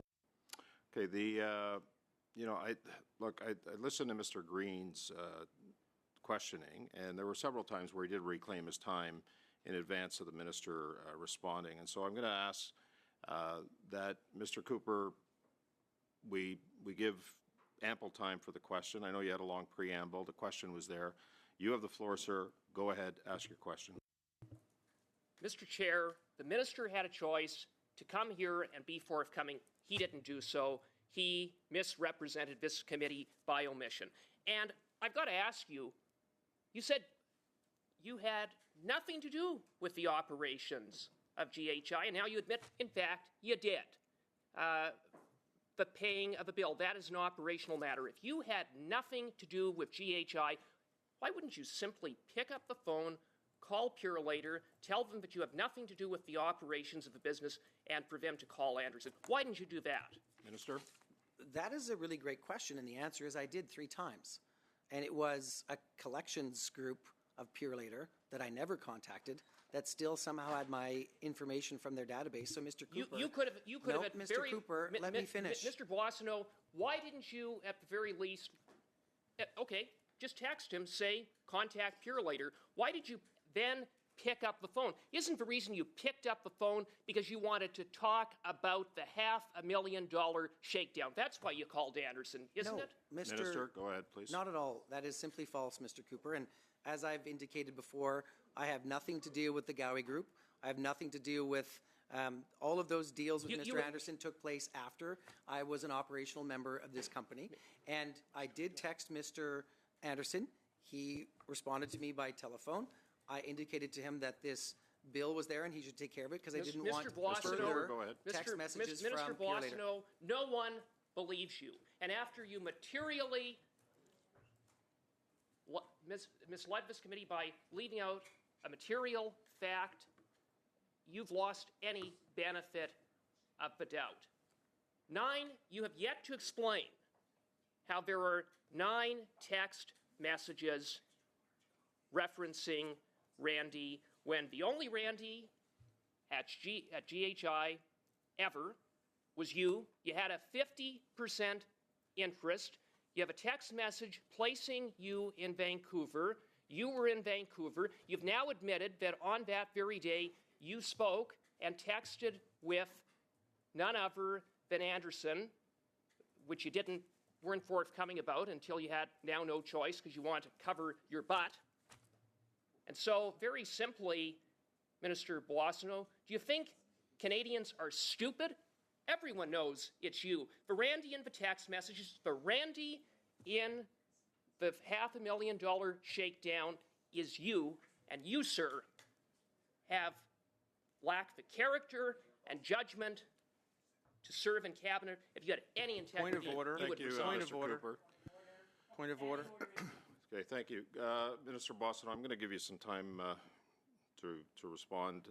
[SPEAKER 1] Okay, I listened to Mr. Green's questioning, and there were several times where he did reclaim his time in advance of the minister responding. And so I'm going to ask that, Mr. Cooper, we give ample time for the question. I know you had a long preamble. The question was there. You have the floor, sir. Go ahead, ask your question.
[SPEAKER 8] Mr. Chair, the minister had a choice to come here and be forthcoming. He didn't do so. He misrepresented this committee by omission. And I've got to ask you, you said you had nothing to do with the operations of GHI, and now you admit, in fact, you did. The paying of a bill, that is an operational matter. If you had nothing to do with GHI, why wouldn't you simply pick up the phone, call Purelator, tell them that you have nothing to do with the operations of the business, and for them to call Anderson? Why didn't you do that?
[SPEAKER 1] Minister?
[SPEAKER 4] That is a really great question, and the answer is I did 3 times. And it was a collections group of Purelator that I never contacted that still somehow had my information from their database. So, Mr. Cooper,
[SPEAKER 8] you could have at
[SPEAKER 4] Mr.
[SPEAKER 8] very,
[SPEAKER 4] Cooper, let me finish.
[SPEAKER 8] Mr. Boissonnault, why didn't you, at the very least, okay, just text him, say, contact Purelator. Why did you then pick up the phone? Isn't the reason you picked up the phone because you wanted to talk about the $500,000 shakedown? That's why you called Anderson, isn't it?
[SPEAKER 1] Minister, go ahead, please.
[SPEAKER 4] Not at all. That is simply false, Mr. Cooper. And as I've indicated before, I have nothing to do with the Gowie Group. I have nothing to do with all of those deals with Mr. Anderson took place after I was an operational member of this company. And I did text Mr. Anderson. He responded to me by telephone. I indicated to him that this bill was there and he should take care of it because I didn't want further text messages
[SPEAKER 8] Minister
[SPEAKER 4] from Purelator.
[SPEAKER 8] Boissonnault, no one believes you. And after you materially misled this committee by leaving out a material fact, you've lost any benefit of the doubt. 9, you have yet to explain how there are 9 text messages referencing Randy when the only Randy at GHI ever was you. You had a 50% interest. You have a text message placing you in Vancouver. You were in Vancouver. You've now admitted that on that very day you spoke and texted with none other than Anderson, which you weren't forthcoming about until you had now no choice because you wanted to cover your butt. And so, very simply, Minister Boissonnault, do you think Canadians are stupid? Everyone knows it's you. Varandy in the text messages, Varandy in the $500,000 shakedown is you, and you, sir, have lacked the character and judgment to serve in cabinet. If you had any integrity,
[SPEAKER 9] Point of order.
[SPEAKER 8] you would
[SPEAKER 1] Thank you,
[SPEAKER 8] resign.
[SPEAKER 1] Mr. Cooper.
[SPEAKER 9] Point of order.
[SPEAKER 1] Okay, thank you. Minister Boissonnault, I'm going to give you some time to respond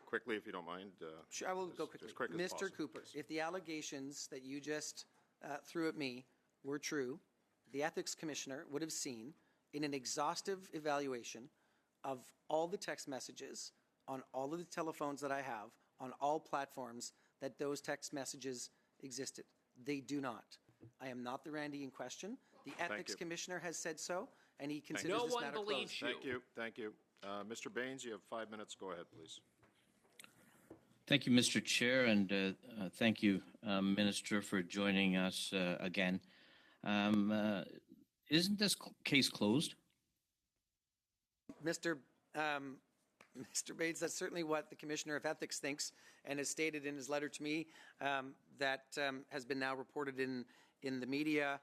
[SPEAKER 1] quickly, if you don't mind.
[SPEAKER 4] Sure, I will go quickly.
[SPEAKER 1] As quick as
[SPEAKER 4] Mr.
[SPEAKER 1] possible.
[SPEAKER 4] Cooper, if the allegations that you just threw at me were true, the Ethics Commissioner would have seen in an exhaustive evaluation of all the text messages on all of the telephones that I have on all platforms that those text messages existed. They do not. I am not the Randy in question. The Ethics
[SPEAKER 1] you.
[SPEAKER 4] Commissioner has said so, and he considers
[SPEAKER 8] No
[SPEAKER 4] this
[SPEAKER 8] one
[SPEAKER 4] matter
[SPEAKER 8] believes
[SPEAKER 4] closed.
[SPEAKER 8] you.
[SPEAKER 1] Thank you. Mr. Baines, you have 5 minutes. Go ahead, please.
[SPEAKER 10] Thank you, Mr. Chair, and thank you, Minister, for joining us again. Isn't this case closed?
[SPEAKER 4] Mr. Bates, that's certainly what the Commissioner of Ethics thinks and has stated in his letter to me that has been now reported in the media.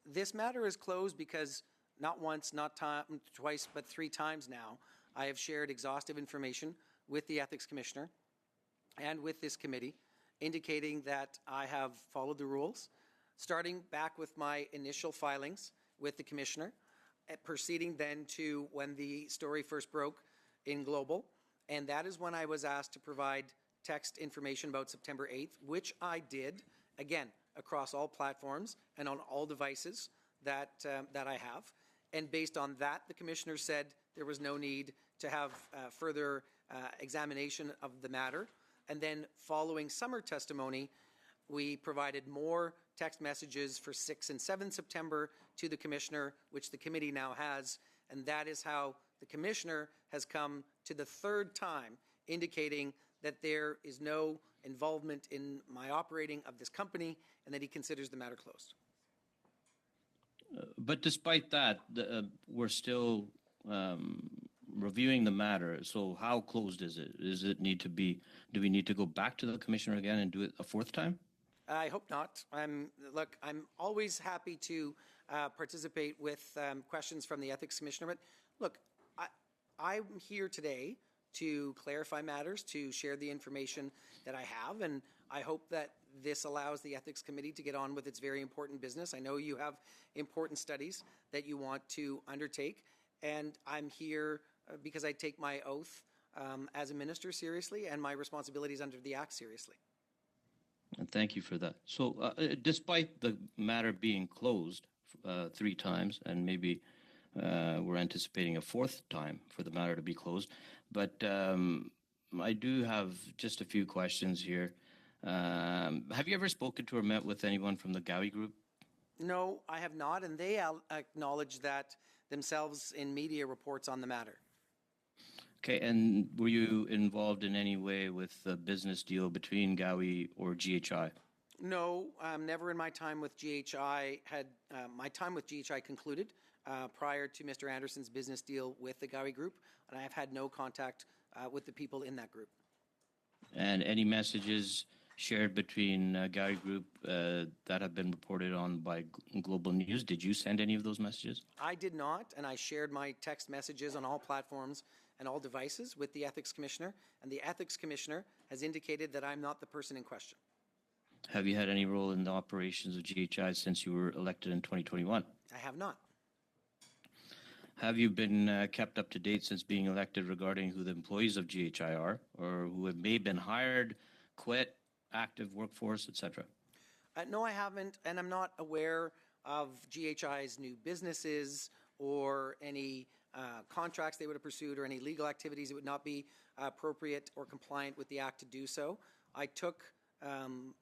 [SPEAKER 4] This matter is closed because not once, not twice, but 3 times now, I have shared exhaustive information with the Ethics Commissioner and with this committee, indicating that I have followed the rules, starting back with my initial filings with the Commissioner, proceeding then to when the story first broke in Global, and that is when I was asked to provide text information about September 8th, which I did, again, across all platforms and on all devices that I have. And based on that, the Commissioner said there was no need to have further examination of the matter. And then following summer testimony, we provided more text messages for 6 and 7 September to the Commissioner, which the committee now has. And that is how the Commissioner has come to the 3rd time indicating that there is no involvement in my operating of this company and that he considers the matter closed.
[SPEAKER 10] But despite that, we're still reviewing the matter. So how closed is it? Do we need to go back to the Commissioner again and do it a 4th time?
[SPEAKER 4] I hope not. I'm always happy to participate with questions from the Ethics Commissioner. But look, I'm here today to clarify matters, to share the information that I have, and I hope that this allows the Ethics Committee to get on with its very important business. I know you have important studies that you want to undertake, and I'm here because I take my oath as a minister seriously and my responsibilities under the Act seriously.
[SPEAKER 10] And thank you for that. So despite the matter being closed 3 times, and maybe we're anticipating a 4th time for the matter to be closed, but I do have just a few questions here. Have you ever spoken to or met with anyone from the Gowie Group?
[SPEAKER 4] No, I have not, and they acknowledge that themselves in media reports on the matter.
[SPEAKER 10] Okay, and were you involved in any way with the business deal between Gowie or GHI?
[SPEAKER 4] No, never in my time with GHI had my time with GHI concluded prior to Mr. Anderson's business deal with the Gowie Group, and I have had no contact with the people in that group.
[SPEAKER 10] And any messages shared between Gowie Group that have been reported on by Global News? Did you send any of those messages?
[SPEAKER 4] I did not, and I shared my text messages on all platforms and all devices with the Ethics Commissioner, and the Ethics Commissioner has indicated that I'm not the person in question.
[SPEAKER 10] Have you had any role in the operations of GHI since you were elected in 2021?
[SPEAKER 4] I have not.
[SPEAKER 10] Have you been kept up to date since being elected regarding who the employees of GHI are, or who have may been hired, quit, active workforce, etc.?
[SPEAKER 4] No, I haven't, and I'm not aware of GHI's new businesses or any contracts they would have pursued or any legal activities that would not be appropriate or compliant with the Act to do so. I took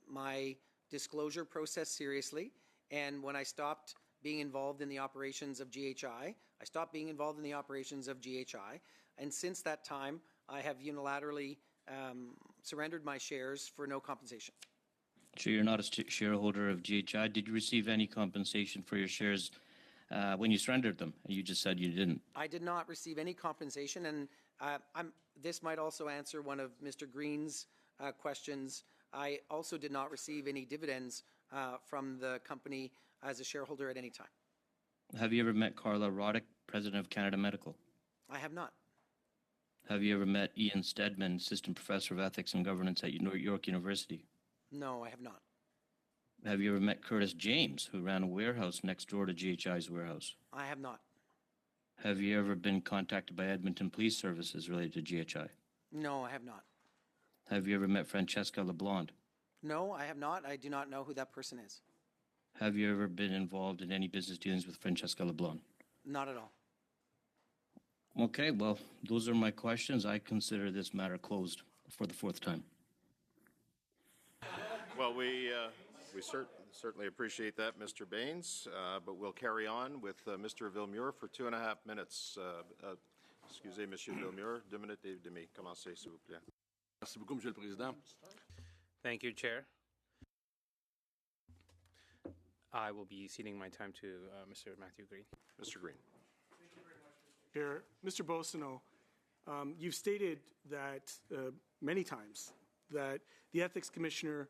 [SPEAKER 4] my disclosure process seriously, and when I stopped being involved in the operations of GHI, I stopped being involved in the operations of GHI, and since that time, I have unilaterally surrendered my shares for no compensation.
[SPEAKER 10] So you're not a shareholder of GHI. Did you receive any compensation for your shares when you surrendered them? You just said you didn't.
[SPEAKER 4] I did not receive any compensation, and this might also answer one of Mr. Green's questions. I also did not receive any dividends from the company as a shareholder at any time.
[SPEAKER 10] Have you ever met Carla Roddick, president of Canada Medical?
[SPEAKER 4] I have not.
[SPEAKER 10] Have you ever met Ian Stedman, assistant professor of ethics and governance at York University?
[SPEAKER 4] No, I have not.
[SPEAKER 10] Have you ever met Curtis James, who ran a warehouse next door to GHI's warehouse?
[SPEAKER 4] I have not.
[SPEAKER 10] Have you ever been contacted by Edmonton Police Services related to GHI?
[SPEAKER 4] No, I have not.
[SPEAKER 10] Have you ever met Francesca LeBlond?
[SPEAKER 4] No, I have not. I do not know who that person is.
[SPEAKER 10] Have you ever been involved in any business dealings with Francesca LeBlond?
[SPEAKER 4] Not at all.
[SPEAKER 10] Okay, well, those are my questions. I consider this matter closed for the fourth time.
[SPEAKER 1] Well, we certainly appreciate that, Mr. Baines, but we'll carry on with Mr. Villemure for 2.5 minutes. Excusez, Monsieur Villemure, 2 minutes et demi. Commencez, s'il vous plaît.
[SPEAKER 11] Merci beaucoup, Monsieur le Président.
[SPEAKER 2] Thank you, Chair. I will be ceding my time to Mr. Matthew Green.
[SPEAKER 1] Mr. Green.
[SPEAKER 5] Chair, Mr. Boissonnault, you've stated that many times that the Ethics Commissioner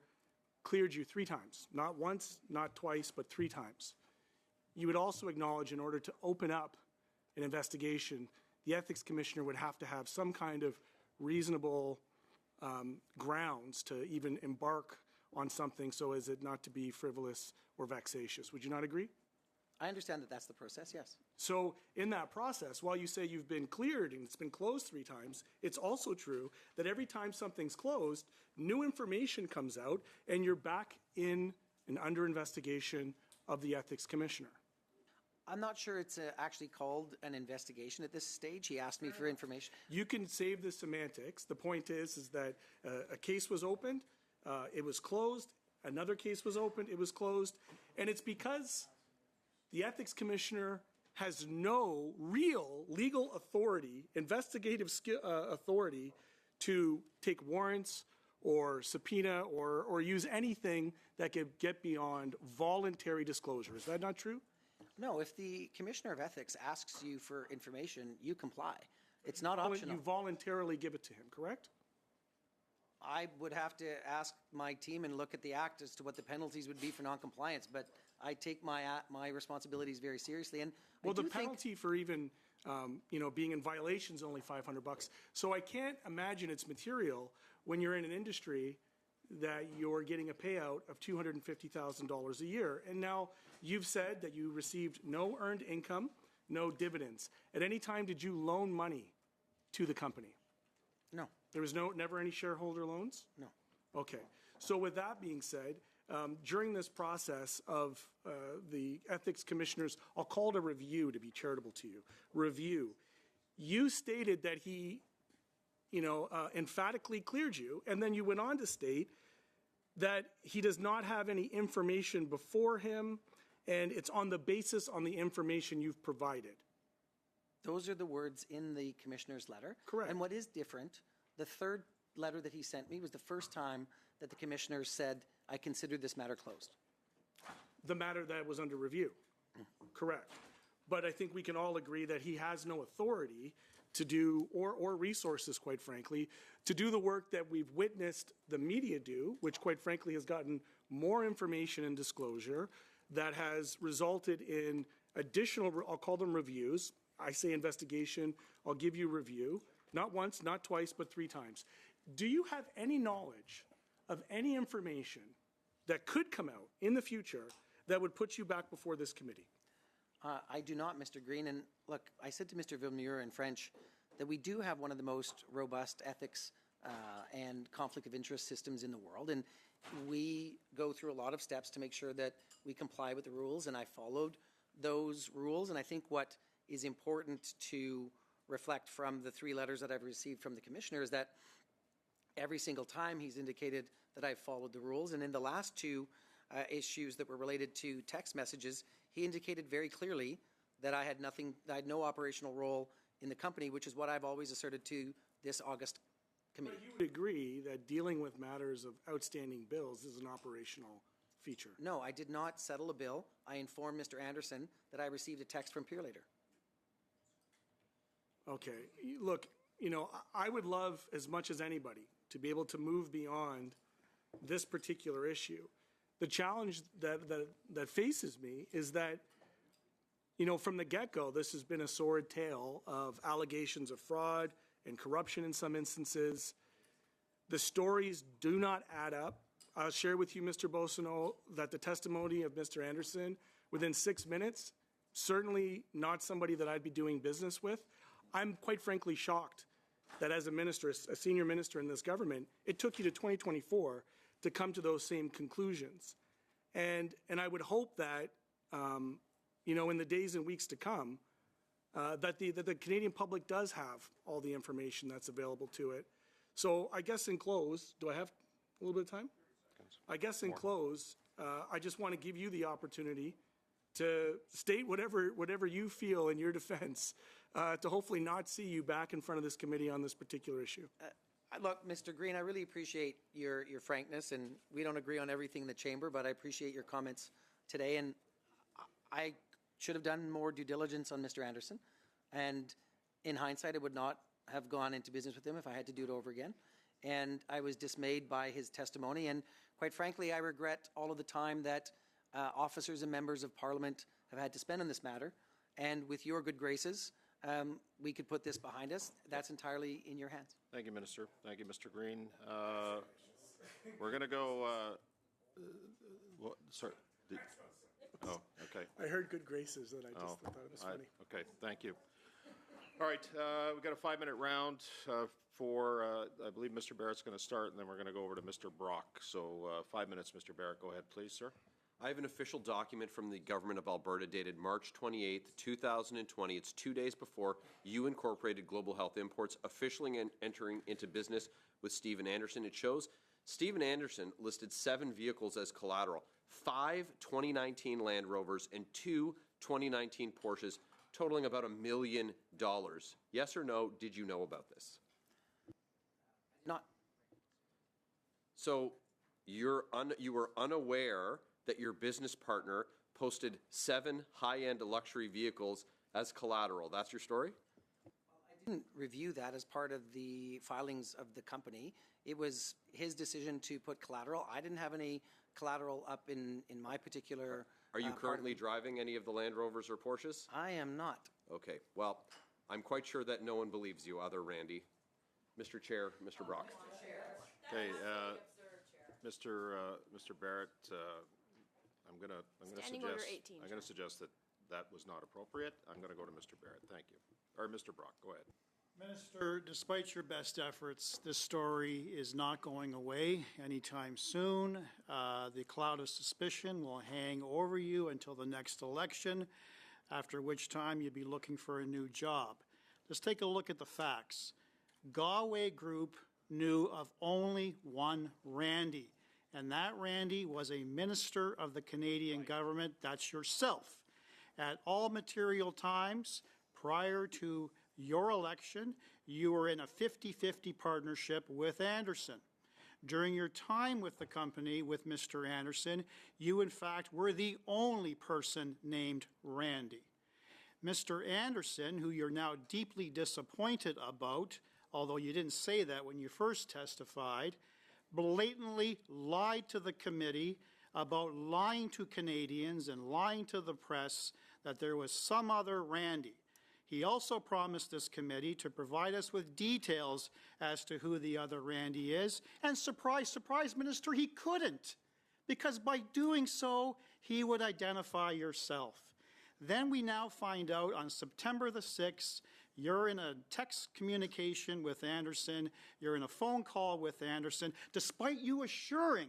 [SPEAKER 5] cleared you 3 times, not once, not twice, but 3 times. You would also acknowledge in order to open up an investigation, the Ethics Commissioner would have to have some kind of reasonable grounds to even embark on something so as it not to be frivolous or vexatious. Would you not agree?
[SPEAKER 4] I understand that that's the process, yes.
[SPEAKER 5] So in that process, while you say you've been cleared and it's been closed 3 times, it's also true that every time something's closed, new information comes out and you're back in and under investigation of the Ethics Commissioner.
[SPEAKER 4] I'm not sure it's actually called an investigation at this stage. He asked me for information.
[SPEAKER 5] You can save the semantics. The point is that a case was opened, it was closed, another case was opened, it was closed, and it's because the Ethics Commissioner has no real legal authority, investigative authority, to take warrants or subpoena or use anything that could get beyond voluntary disclosure. Is that not true?
[SPEAKER 4] No, if the Commissioner of Ethics asks you for information, you comply. It's not optional.
[SPEAKER 5] You voluntarily give it to him, correct?
[SPEAKER 4] I would have to ask my team and look at the act as to what the penalties would be for noncompliance, but I take my responsibilities very seriously. And
[SPEAKER 5] well, the penalty for even being in violation is only $500. So I can't imagine it's material when you're in an industry that you're getting a payout of $250,000 a year. And now you've said that you received no earned income, no dividends. At any time, did you loan money to the company?
[SPEAKER 4] No.
[SPEAKER 5] There was never any shareholder loans?
[SPEAKER 4] No.
[SPEAKER 5] Okay. So with that being said, during this process of the Ethics Commissioner's, I'll call it a review to be charitable to you, review, you stated that he, emphatically cleared you, and then you went on to state that he does not have any information before him, and it's on the basis on the information you've provided.
[SPEAKER 4] Those are the words in the Commissioner's letter.
[SPEAKER 5] Correct.
[SPEAKER 4] And what is different, the third letter that he sent me was the first time that the Commissioner said, I consider this matter closed.
[SPEAKER 5] The matter that was under review. Correct. But I think we can all agree that he has no authority to do, or resources, quite frankly, to do the work that we've witnessed the media do, which quite frankly has gotten more information and disclosure that has resulted in additional, I'll call them reviews. I say investigation, I'll give you review. Not once, not twice, but 3 times. Do you have any knowledge of any information that could come out in the future that would put you back before this committee?
[SPEAKER 4] I do not, Mr. Green. And look, I said to Mr. Villemure in French that we do have one of the most robust ethics and conflict of interest systems in the world. And we go through a lot of steps to make sure that we comply with the rules. And I followed those rules. And I think what is important to reflect from the 3 letters that I've received from the Commissioner is that every single time he's indicated that I've followed the rules. And in the last 2 issues that were related to text messages, he indicated very clearly that I had no operational role in the company, which is what I've always asserted to this August committee.
[SPEAKER 5] You would agree that dealing with matters of outstanding bills is an operational feature?
[SPEAKER 4] No, I did not settle a bill. I informed Mr. Anderson that I received a text from Purelator.
[SPEAKER 5] Okay, look, you know, I would love as much as anybody to be able to move beyond this particular issue. The challenge that faces me is that, you know, from the get-go, this has been a sordid tale of allegations of fraud and corruption in some instances. The stories do not add up. I'll share with you, Mr. Boissonnault, that the testimony of Mr. Anderson within 6 minutes, certainly not somebody that I'd be doing business with. I'm quite frankly shocked that as a minister, a senior minister in this government, it took you to 2024 to come to those same conclusions. And I would hope that, you know, in the days and weeks to come, that the Canadian public does have all the information that's available to it. So I guess in close, do I have a little bit of time? I guess in close, I just want to give you the opportunity to state whatever you feel in your defense, to hopefully not see you back in front of this committee on this particular issue.
[SPEAKER 4] Look, Mr. Green, I really appreciate your frankness, and we don't agree on everything in the chamber, but I appreciate your comments today, and I should have done more due diligence on Mr. Anderson, and in hindsight, I would not have gone into business with him if I had to do it over again, and I was dismayed by his testimony, and quite frankly, I regret all of the time that officers and members of Parliament have had to spend on this matter, and with your good graces, we could put this behind us. That's entirely in your hands.
[SPEAKER 1] Thank you, Minister. Thank you, Mr. Green. We're going to go, sorry. Oh, okay.
[SPEAKER 5] I heard good graces that I just thought it was funny.
[SPEAKER 1] Okay, thank you. All right, we've got a 5-minute round for, I believe Mr. Barrett's going to start, and then we're going to go over to Mr. Brock. So 5 minutes, Mr. Barrett. Go ahead, please, sir.
[SPEAKER 6] I have an official document from the Government of Alberta dated March 28th, 2020. It's 2 days before you incorporated Global Health Imports officially entering into business with Stephen Anderson. It shows Stephen Anderson listed 7 vehicles as collateral, 5 2019 Land Rovers and 2 2019 Porsches, totaling about $1 million. Yes or no, did you know about this?
[SPEAKER 4] Not.
[SPEAKER 6] So you were unaware that your business partner posted 7 high-end luxury vehicles as collateral. That's your story?
[SPEAKER 4] I didn't review that as part of the filings of the company. It was his decision to put collateral. I didn't have any collateral up in my particular...
[SPEAKER 6] Are you currently driving any of the Land Rovers or Porsches?
[SPEAKER 4] I am not.
[SPEAKER 6] Okay, well, I'm quite sure that no one believes you, other Randy. Mr. Chair, Mr. Brock.
[SPEAKER 1] Okay, Mr. Barrett, I'm going to suggest that was not appropriate. I'm going to go to Mr. Barrett. Thank you. Or Mr. Brock, go ahead.
[SPEAKER 11] Minister, despite your best efforts, this story is not going away anytime soon. The cloud of suspicion will hang over you until the next election, after which time you'll be looking for a new job. Let's take a look at the facts. Galway Group knew of only one Randy, and that Randy was a minister of the Canadian government. That's yourself. At all material times prior to your election, you were in a 50-50 partnership with Anderson. During your time with the company with Mr. Anderson, you in fact were the only person named Randy. Mr. Anderson, who you're now deeply disappointed about, although you didn't say that when you first testified, blatantly lied to the committee about lying to Canadians and lying to the press that there was some other Randy. He also promised this committee to provide us with details as to who the other Randy is. And surprise, surprise, Minister, he couldn't, because by doing so, he would identify yourself. Then we now find out on September the 6th, you're in a text communication with Anderson, you're in a phone call with Anderson, despite you assuring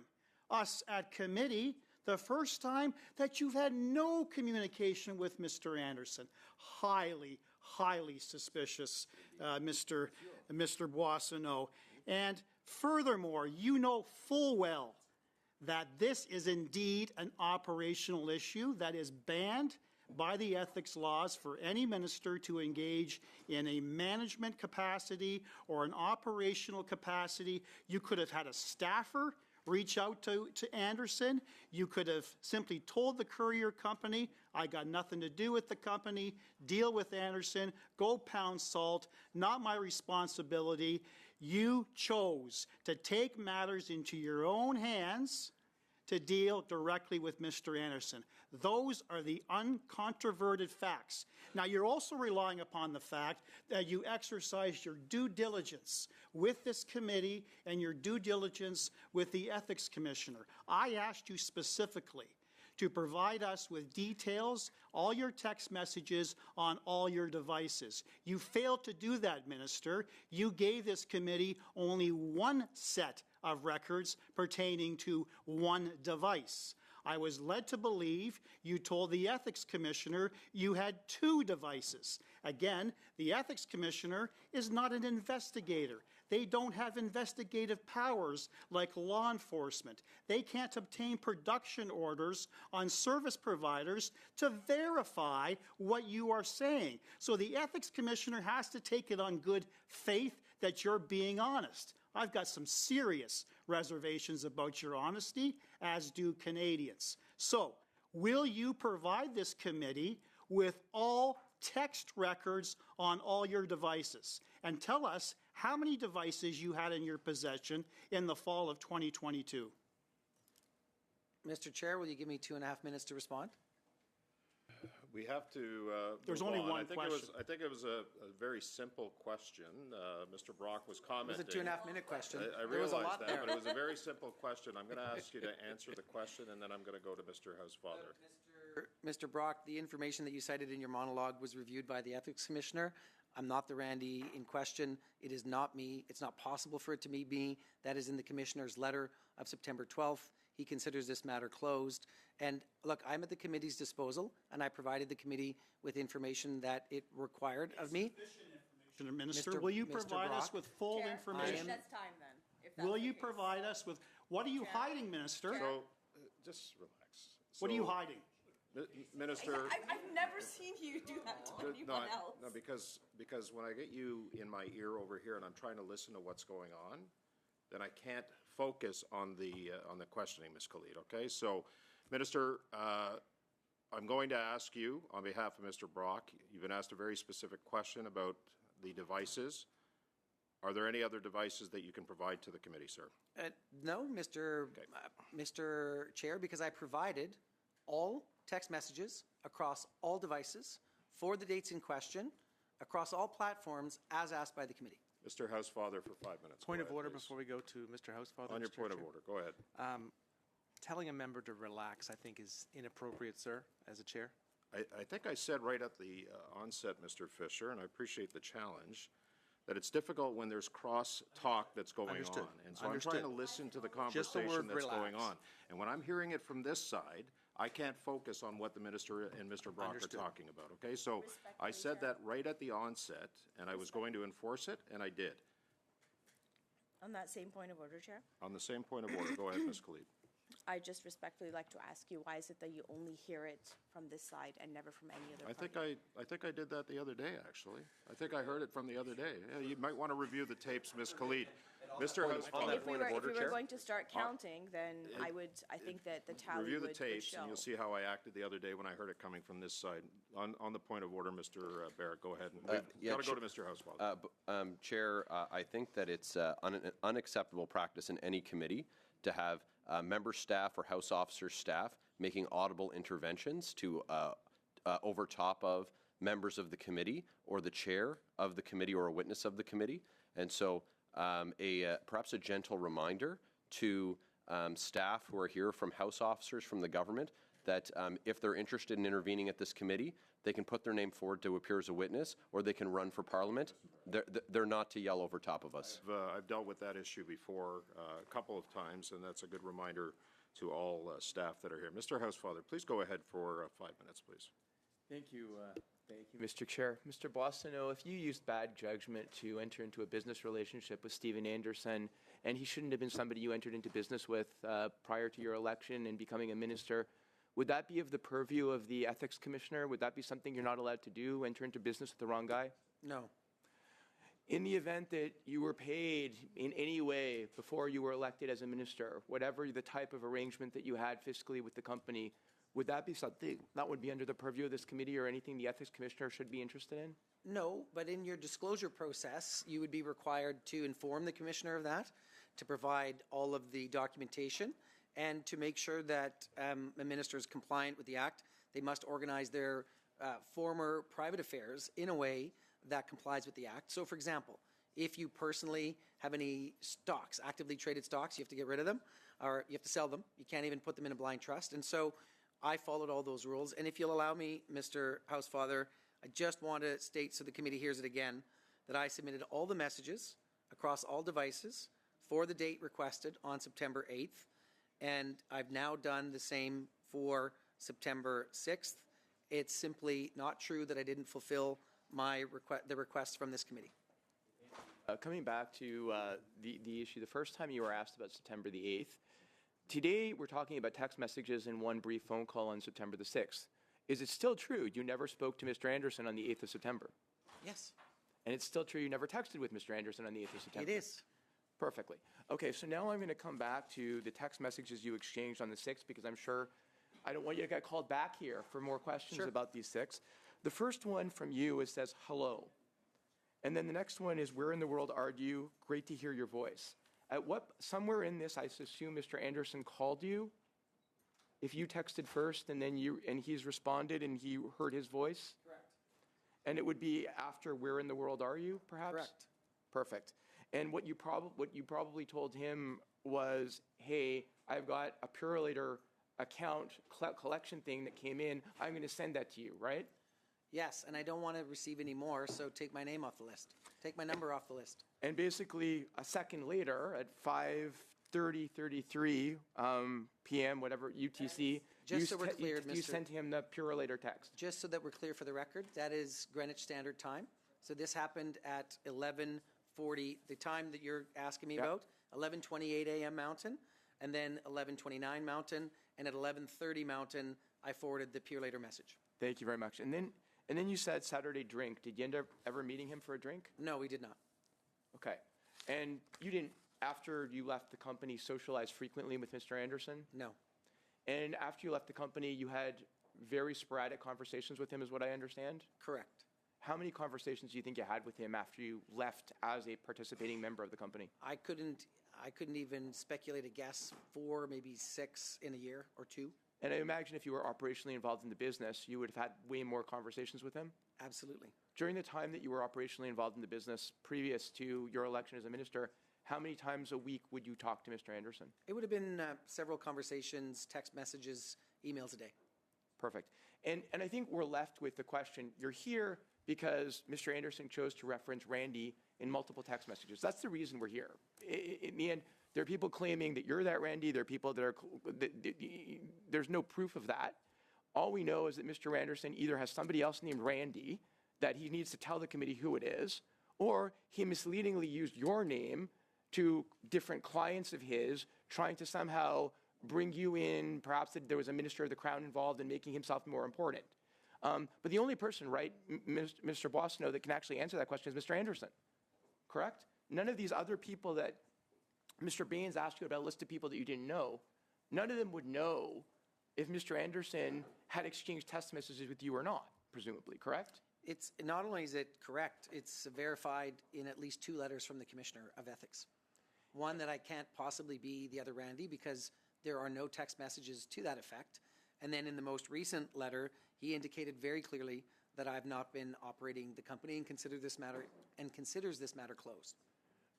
[SPEAKER 11] us at committee the first time that you've had no communication with Mr. Anderson. Highly, highly suspicious, Mr. Boissonnault. And furthermore, you know full well that this is indeed an operational issue that is banned by the ethics laws for any minister to engage in a management capacity or an operational capacity. You could have had a staffer reach out to Anderson. You could have simply told the courier company, I got nothing to do with the company, deal with Anderson, go pound salt, not my responsibility. You chose to take matters into your own hands to deal directly with Mr. Anderson. Those are the uncontroverted facts. Now, you're also relying upon the fact that you exercised your due diligence with this committee and your due diligence with the Ethics Commissioner. I asked you specifically to provide us with details, all your text messages on all your devices. You failed to do that, Minister. You gave this committee only one set of records pertaining to one device. I was led to believe you told the Ethics Commissioner you had 2 devices. Again, the Ethics Commissioner is not an investigator. They don't have investigative powers like law enforcement. They can't obtain production orders on service providers to verify what you are saying. So the Ethics Commissioner has to take it on good faith that you're being honest. I've got some serious reservations about your honesty, as do Canadians. So, will you provide this committee with all text records on all your devices? And tell us how many devices you had in your possession in the fall of 2022.
[SPEAKER 4] Mr. Chair, will you give me 2.5 minutes to respond?
[SPEAKER 1] We have to
[SPEAKER 11] There's
[SPEAKER 1] move
[SPEAKER 11] only
[SPEAKER 1] on.
[SPEAKER 11] one question.
[SPEAKER 1] I think it was a very simple question. Mr. Brock was commenting.
[SPEAKER 4] It was a 2.5 minute question.
[SPEAKER 1] I
[SPEAKER 4] There was a
[SPEAKER 1] realize
[SPEAKER 4] lot
[SPEAKER 1] that,
[SPEAKER 4] there.
[SPEAKER 1] but it was a very simple question. I'm going to ask you to answer the question, and then I'm going to go to Mr. Housefather.
[SPEAKER 4] Mr. Brock, the information that you cited in your monologue was reviewed by the Ethics Commissioner. I'm not the Randy in question. It is not me. It's not possible for it to be me. That is in the Commissioner's letter of September 12th. He considers this matter closed. And look, I'm at the committee's disposal, and I provided the committee with information that it required of me.
[SPEAKER 11] Minister, will you provide us with full information?
[SPEAKER 7] That's time then.
[SPEAKER 11] Will you provide us with, what are you hiding, Minister?
[SPEAKER 1] So, just relax.
[SPEAKER 11] What are you hiding?
[SPEAKER 1] Minister.
[SPEAKER 7] I've never seen you do that to anyone else.
[SPEAKER 1] No, because when I get you in my ear over here and I'm trying to listen to what's going on, then I can't focus on the questioning, Ms. Khalid, okay? So, Minister, I'm going to ask you, on behalf of Mr. Brock, you've been asked a very specific question about the devices. Are there any other devices that you can provide to the committee, sir?
[SPEAKER 4] No, Mr. Chair, because I provided all text messages across all devices for the dates in question, across all platforms, as asked by the committee.
[SPEAKER 1] Mr. Housefather for 5 minutes.
[SPEAKER 9] Point of order before we go to Mr. Housefather.
[SPEAKER 1] On your
[SPEAKER 9] Mr.
[SPEAKER 1] point of
[SPEAKER 9] Chair.
[SPEAKER 1] order, go ahead.
[SPEAKER 9] Telling a member to relax, I think, is inappropriate, sir, as a chair.
[SPEAKER 1] I think I said right at the onset, Mr. Fisher, and I appreciate the challenge, that it's difficult when there's cross-talk that's going
[SPEAKER 9] Understood.
[SPEAKER 1] on. And so
[SPEAKER 9] Understood.
[SPEAKER 1] I'm trying to listen to the
[SPEAKER 9] Just the word
[SPEAKER 1] conversation that's going
[SPEAKER 9] relax.
[SPEAKER 1] on. And when I'm hearing it from this side, I can't focus on what the minister and Mr. Brock
[SPEAKER 9] Understood.
[SPEAKER 1] are talking about, okay? So I said that right at the onset, and I was going to enforce it, and I did.
[SPEAKER 3] On that same point of order, Chair,
[SPEAKER 1] On the same point of order, go ahead, Ms. Khalid.
[SPEAKER 3] I just respectfully like to ask you, why is it that you only hear it from this side and never from any other
[SPEAKER 1] I
[SPEAKER 3] party?
[SPEAKER 1] think I did that the other day, actually. I think I heard it from the other day. Yeah, you might want to review the tapes, Ms. Khalid. Mr. Housefather.
[SPEAKER 3] If we were going to start counting, then I think that the tally
[SPEAKER 1] Review the
[SPEAKER 3] would
[SPEAKER 1] tapes,
[SPEAKER 3] show.
[SPEAKER 1] and you'll see how I acted the other day when I heard it coming from this side. On the point of order, Mr. Barrett, go ahead. We've got to go to Mr. Housefather.
[SPEAKER 6] Chair, I think that it's unacceptable practice in any committee to have member staff or House officer staff making audible interventions to over top of members of the committee or the chair of the committee or a witness of the committee. And so perhaps a gentle reminder to staff who are here from House officers from the government that if they're interested in intervening at this committee, they can put their name forward to appear as a witness, or they can run for Parliament. They're not to yell over top of us.
[SPEAKER 1] I've dealt with that issue before a couple of times, and that's a good reminder to all staff that are here. Mr. Housefather, please go ahead for 5 minutes, please.
[SPEAKER 12] Thank you, Mr. Chair. Mr. Boissonnault, if you used bad judgment to enter into a business relationship with Stephen Anderson, and he shouldn't have been somebody you entered into business with prior to your election and becoming a minister, would that be of the purview of the ethics commissioner? Would that be something you're not allowed to do, enter into business with the wrong guy?
[SPEAKER 4] No.
[SPEAKER 12] In the event that you were paid in any way before you were elected as a minister, whatever the type of arrangement that you had fiscally with the company, would that be something that would be under the purview of this committee or anything the ethics commissioner should be interested in?
[SPEAKER 4] No, but in your disclosure process, you would be required to inform the commissioner of that, to provide all of the documentation, and to make sure that a minister is compliant with the Act. They must organize their former private affairs in a way that complies with the Act. So, for example, if you personally have any stocks, actively traded stocks, you have to get rid of them, or you have to sell them. You can't even put them in a blind trust. And so I followed all those rules. And if you'll allow me, Mr. Housefather, I just want to state so the committee hears it again, that I submitted all the messages across all devices for the date requested on September 8th. And I've now done the same for September 6th. It's simply not true that I didn't fulfill the request from this committee.
[SPEAKER 12] Coming back to the issue, the first time you were asked about September the 8th, today we're talking about text messages and one brief phone call on September the 6th. Is it still true you never spoke to Mr. Anderson on the 8th of September?
[SPEAKER 4] Yes.
[SPEAKER 12] And it's still true you never texted with Mr. Anderson on the 8th of September?
[SPEAKER 4] It is.
[SPEAKER 12] Perfectly. Okay, so now I'm going to come back to the text messages you exchanged on the 6th because I'm sure I don't want you to get called back here for more questions about these 6. The first one from you, it says, hello. And then the next one is, where in the world are you? Great to hear your voice. Somewhere in this, I assume Mr. Anderson called you? If you texted first and then he's responded and he heard his voice?
[SPEAKER 4] Correct.
[SPEAKER 12] And it would be after, where in the world are you, perhaps?
[SPEAKER 4] Correct.
[SPEAKER 12] Perfect. And what you probably told him was, hey, I've got a Purolator account collection thing that came in. I'm going to send that to you, right?
[SPEAKER 4] Yes, and I don't want to receive any more, so take my name off the list. Take my number off the list.
[SPEAKER 12] And basically, a second later, at 5:33 p.m., whatever, UTC,
[SPEAKER 4] Just so we're clear,
[SPEAKER 12] you sent him the Purolator text.
[SPEAKER 4] Just so that we're clear for the record, that is Greenwich Standard Time. So this happened at 11:40, the time that you're asking me about, 11:28 a.m. Mountain, and then 11:29 Mountain, and at 11:30 Mountain, I forwarded the Purolator message.
[SPEAKER 12] Thank you very much. And then you said Saturday drink. Did you end up ever meeting him for a drink?
[SPEAKER 4] No, we did not.
[SPEAKER 12] Okay. And you didn't, after you left the company, socialize frequently with Mr. Anderson?
[SPEAKER 4] No.
[SPEAKER 12] And after you left the company, you had very sporadic conversations with him, is what I understand?
[SPEAKER 4] Correct.
[SPEAKER 12] How many conversations do you think you had with him after you left as a participating member of the company?
[SPEAKER 4] I couldn't even speculate a guess, 4, maybe 6 in a year or 2.
[SPEAKER 12] And I imagine if you were operationally involved in the business, you would have had way more conversations with him?
[SPEAKER 4] Absolutely.
[SPEAKER 12] During the time that you were operationally involved in the business previous to your election as a minister, how many times a week would you talk to Mr. Anderson?
[SPEAKER 4] It would have been several conversations, text messages, emails a day.
[SPEAKER 12] Perfect. And I think we're left with the question, you're here because Mr. Anderson chose to reference Randy in multiple text messages. That's the reason we're here. In the end, there are people claiming that you're that Randy. There are people that are, there's no proof of that. All we know is that Mr. Anderson either has somebody else named Randy that he needs to tell the committee who it is, or he misleadingly used your name to different clients of his, trying to somehow bring you in, perhaps that there was a minister of the Crown involved in making himself more important. But the only person, right, Mr. Boissonnault, that can actually answer that question is Mr. Anderson, correct? None of these other people that Mr. Baines asked you about a list of people that you didn't know, none of them would know if Mr. Anderson had exchanged text messages with you or not, presumably, correct?
[SPEAKER 4] It's not only is it correct, it's verified in at least 2 letters from the Commissioner of Ethics. One that I can't possibly be the other Randy because there are no text messages to that effect. And then in the most recent letter, he indicated very clearly that I've not been operating the company and considers this matter closed.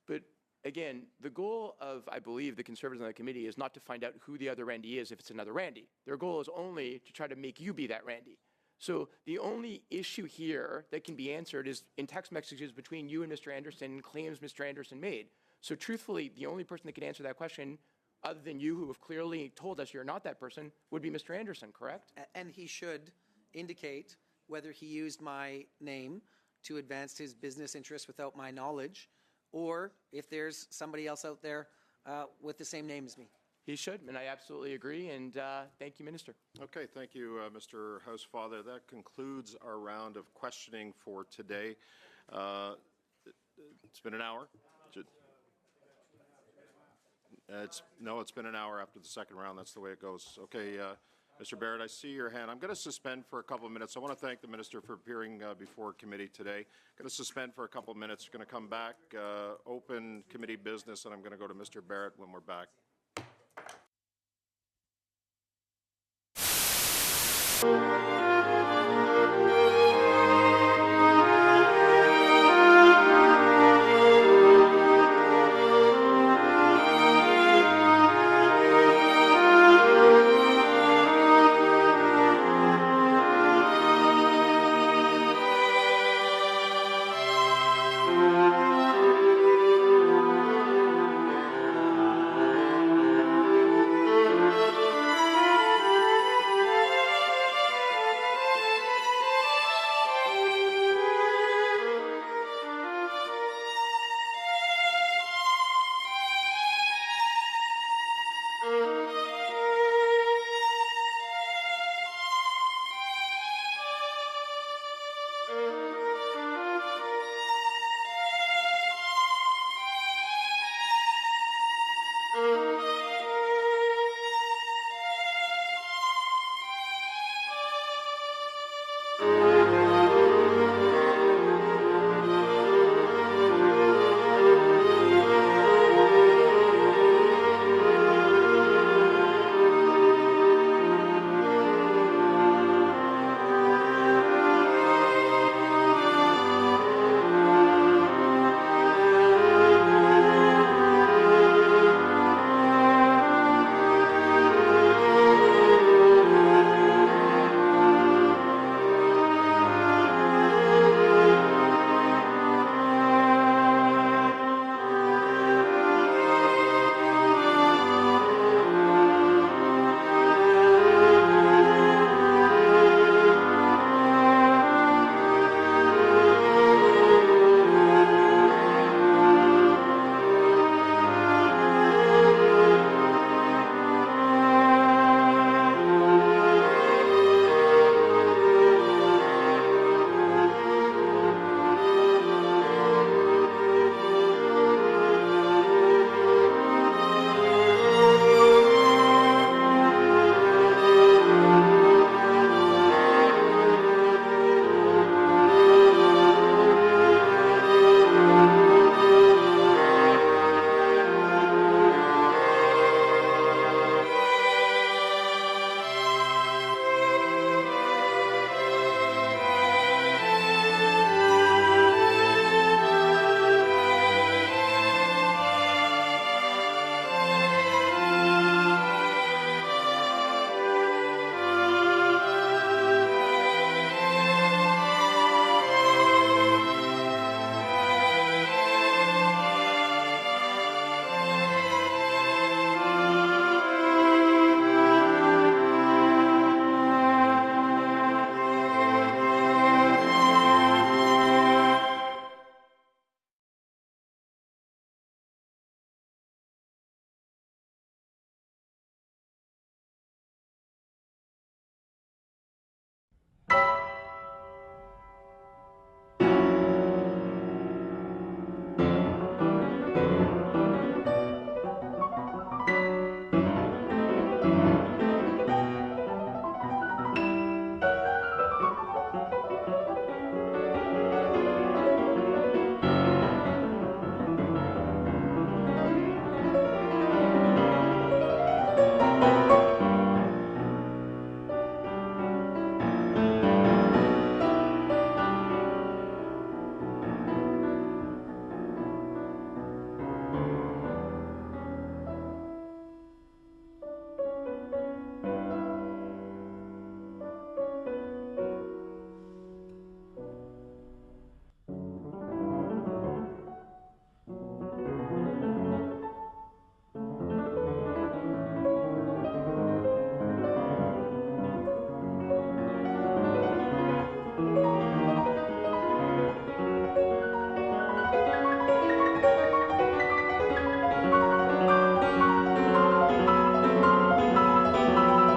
[SPEAKER 12] But again, the goal of, I believe, the Conservatives on the committee is not to find out who the other Randy is if it's another Randy. Their goal is only to try to make you be that Randy. So the only issue here that can be answered is in text messages between you and Mr. Anderson and claims Mr. Anderson made. So truthfully, the only person that can answer that question, other than you who have clearly told us you're not that person, would be Mr. Anderson, correct?
[SPEAKER 4] And he should indicate whether he used my name to advance his business interests without my knowledge, or if there's somebody else out there with the same name as me.
[SPEAKER 12] he should, and I absolutely agree. And thank you, Minister.
[SPEAKER 1] Okay, thank you, Mr. Housefather. That concludes our round of questioning for today. It's been an hour. It's been an hour after the second round. That's the way it goes. Okay, Mr. Barrett, I see your hand. I'm going to suspend for a couple of minutes. I want to thank the Minister for appearing before committee today. I'm going to suspend for a couple of minutes. Going to come back, open committee business, and I'm going to go to Mr. Barrett when we're back.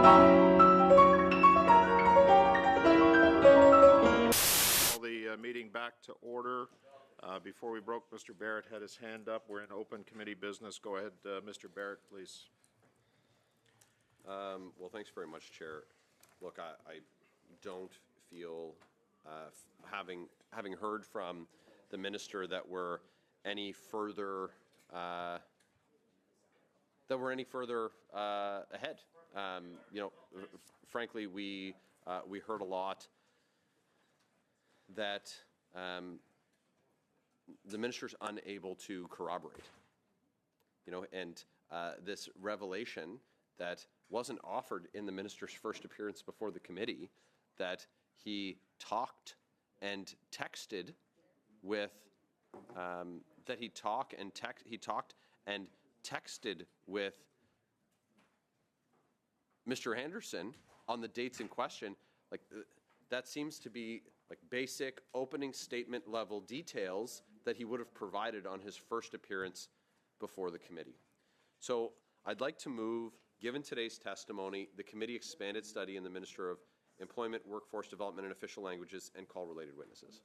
[SPEAKER 1] Call the meeting back to order. Before we broke, Mr. Barrett had his hand up. We're in open committee business. Go ahead, Mr. Barrett, please.
[SPEAKER 6] Well, thanks very much, Chair. Look, I don't feel, having heard from the minister, that we're any further ahead. You know, frankly, we heard a lot that the minister's unable to corroborate. You know, and this revelation that wasn't offered in the minister's first appearance before the committee, that he talked and texted with, he talked and texted with Mr. Anderson on the dates in question. Like, that seems to be like basic opening statement level details that he would have provided on his first appearance before the committee. So I'd like to move, given today's testimony, the committee expanded study in the Minister of Employment, Workforce Development and Official Languages, and call related witnesses.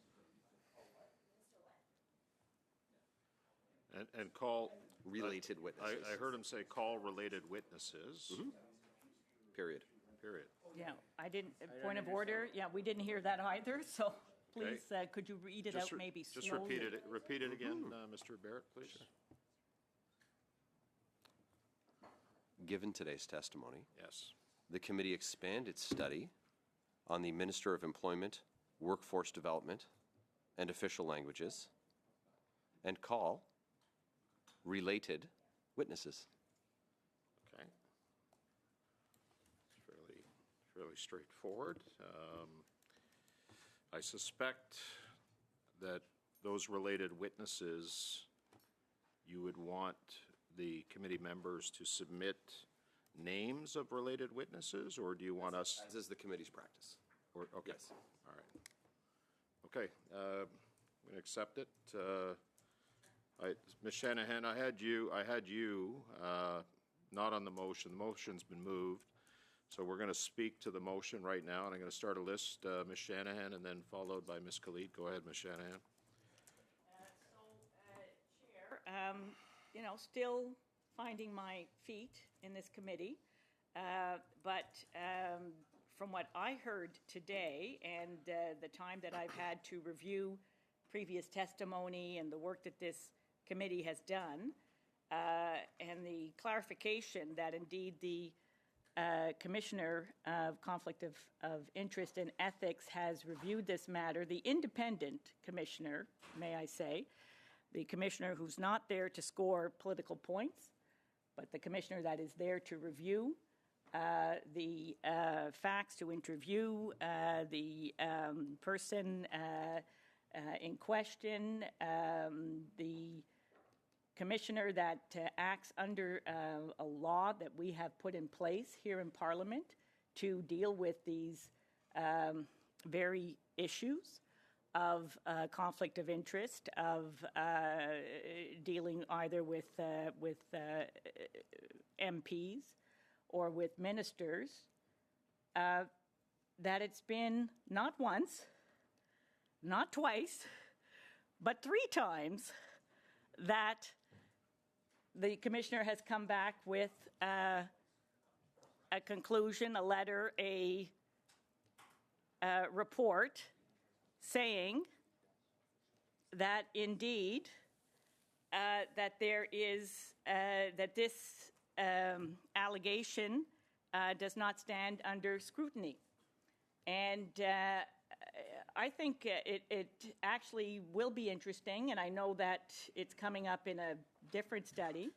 [SPEAKER 1] And call
[SPEAKER 6] related witnesses.
[SPEAKER 1] I heard him say call related witnesses.
[SPEAKER 6] Mm-hmm. Period.
[SPEAKER 1] Period.
[SPEAKER 7] Yeah, I didn't, point of order, yeah, we didn't hear that either, so please, could you read it out maybe slowly?
[SPEAKER 1] Just repeat it again, Mr. Barrett, please. Sure.
[SPEAKER 6] Given today's testimony,
[SPEAKER 1] yes,
[SPEAKER 6] the committee expanded its study on the Minister of Employment, Workforce Development, and Official Languages, and call related witnesses.
[SPEAKER 1] Okay. It's fairly straightforward. I suspect that those related witnesses, you would want the committee members to submit names of related witnesses, or do you want us?
[SPEAKER 6] As is the committee's practice.
[SPEAKER 1] Okay.
[SPEAKER 6] Yes.
[SPEAKER 1] All right. Okay. I'm going to accept it. Ms. Shanahan, I had you not on the motion. The motion's been moved. So we're going to speak to the motion right now, and I'm going to start a list, Ms. Shanahan, and then followed by Ms. Khalid. Go ahead, Ms. Shanahan.
[SPEAKER 7] Chair, you know, still finding my feet in this committee, but from what I heard today and the time that I've had to review previous testimony and the work that this committee has done, and the clarification that indeed the Commissioner of Conflict of Interest and Ethics has reviewed this matter, the independent commissioner, may I say, the commissioner who's not there to score political points, but the commissioner that is there to review the facts, to interview the person in question, the commissioner that acts under a law that we have put in place here in Parliament to deal with these very issues of conflict of interest, of dealing either with MPs or with ministers, that it's been not once, not twice, but 3 times that the commissioner has come back with a conclusion, a letter, a report saying that indeed that there is that this allegation does not stand under scrutiny. And I think it actually will be interesting, and I know that it's coming up in a different study,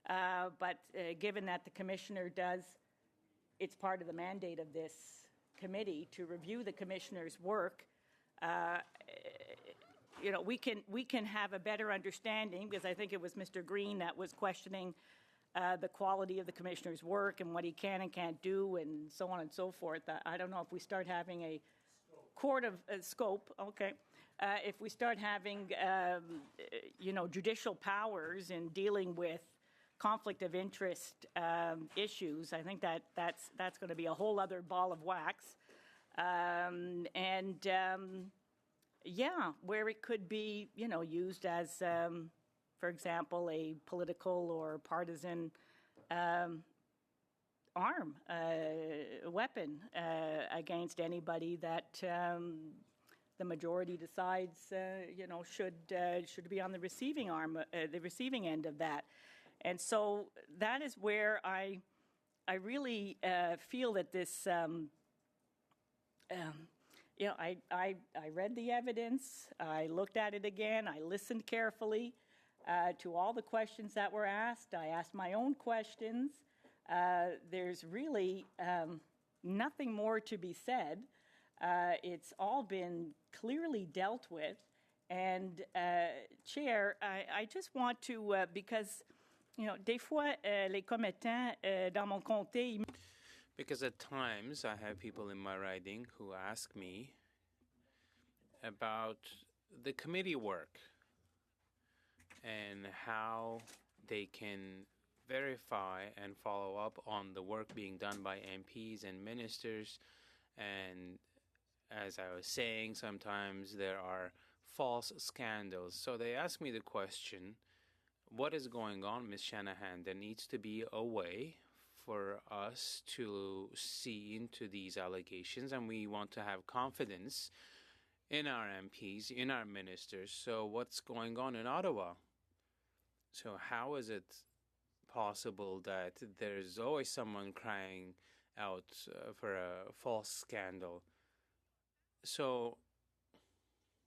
[SPEAKER 7] but given that the commissioner does, it's part of the mandate of this committee to review the commissioner's work, you know, we can have a better understanding, because I think it was Mr. Green that was questioning the quality of the commissioner's work and what he can and can't do and so on and so forth. I don't know if we start having a court of scope, okay, if we start having, you know, judicial powers in dealing with conflict of interest issues. I think that's going to be a whole other ball of wax. Where it could be, used as, for example, a political or partisan weapon against anybody that the majority decides, should be on the receiving end of that. And so that is where I really feel that this. I read the evidence. I looked at it again. I listened carefully to all the questions that were asked. I asked my own questions. There's really nothing more to be said. It's all been clearly dealt with. And, Chair, I just want to, because, des fois, les commettants dans mon comté,
[SPEAKER 2] Because at times I have people in my riding who ask me about the committee work and how they can verify and follow up on the work being done by MPs and ministers. And as I was saying, sometimes there are false scandals. So they ask me the question, what is going on, Ms. Shanahan? There needs to be a way for us to see into these allegations, and we want to have confidence in our MPs, in our ministers. So what's going on in Ottawa? So how is it possible that there's always someone crying out for a false scandal? So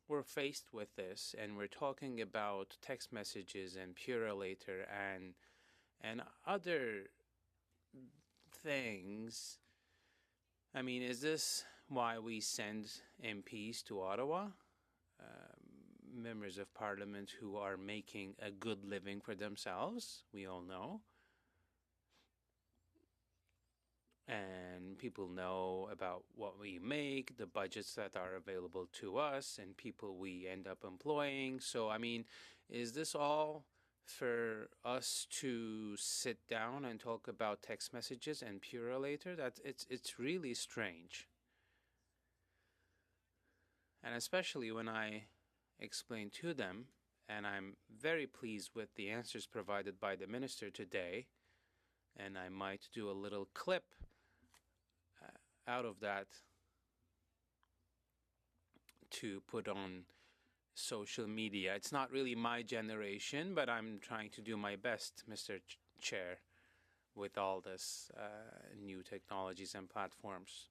[SPEAKER 2] we're faced with this, and we're talking about text messages and Purolator and other things. I mean, is this why we send MPs to Ottawa? Members of Parliament who are making a good living for themselves, we all know. And people know about what we make, the budgets that are available to us, and people we end up employing. So, I mean, is this all for us to sit down and talk about text messages and Purolator? It's really strange. And especially when I explain to them, and I'm very pleased with the answers provided by the minister today, and I might do a little clip out of that to put on social media. It's not really my generation, but I'm trying to do my best, Mr. Chair, with all this new technologies and platforms.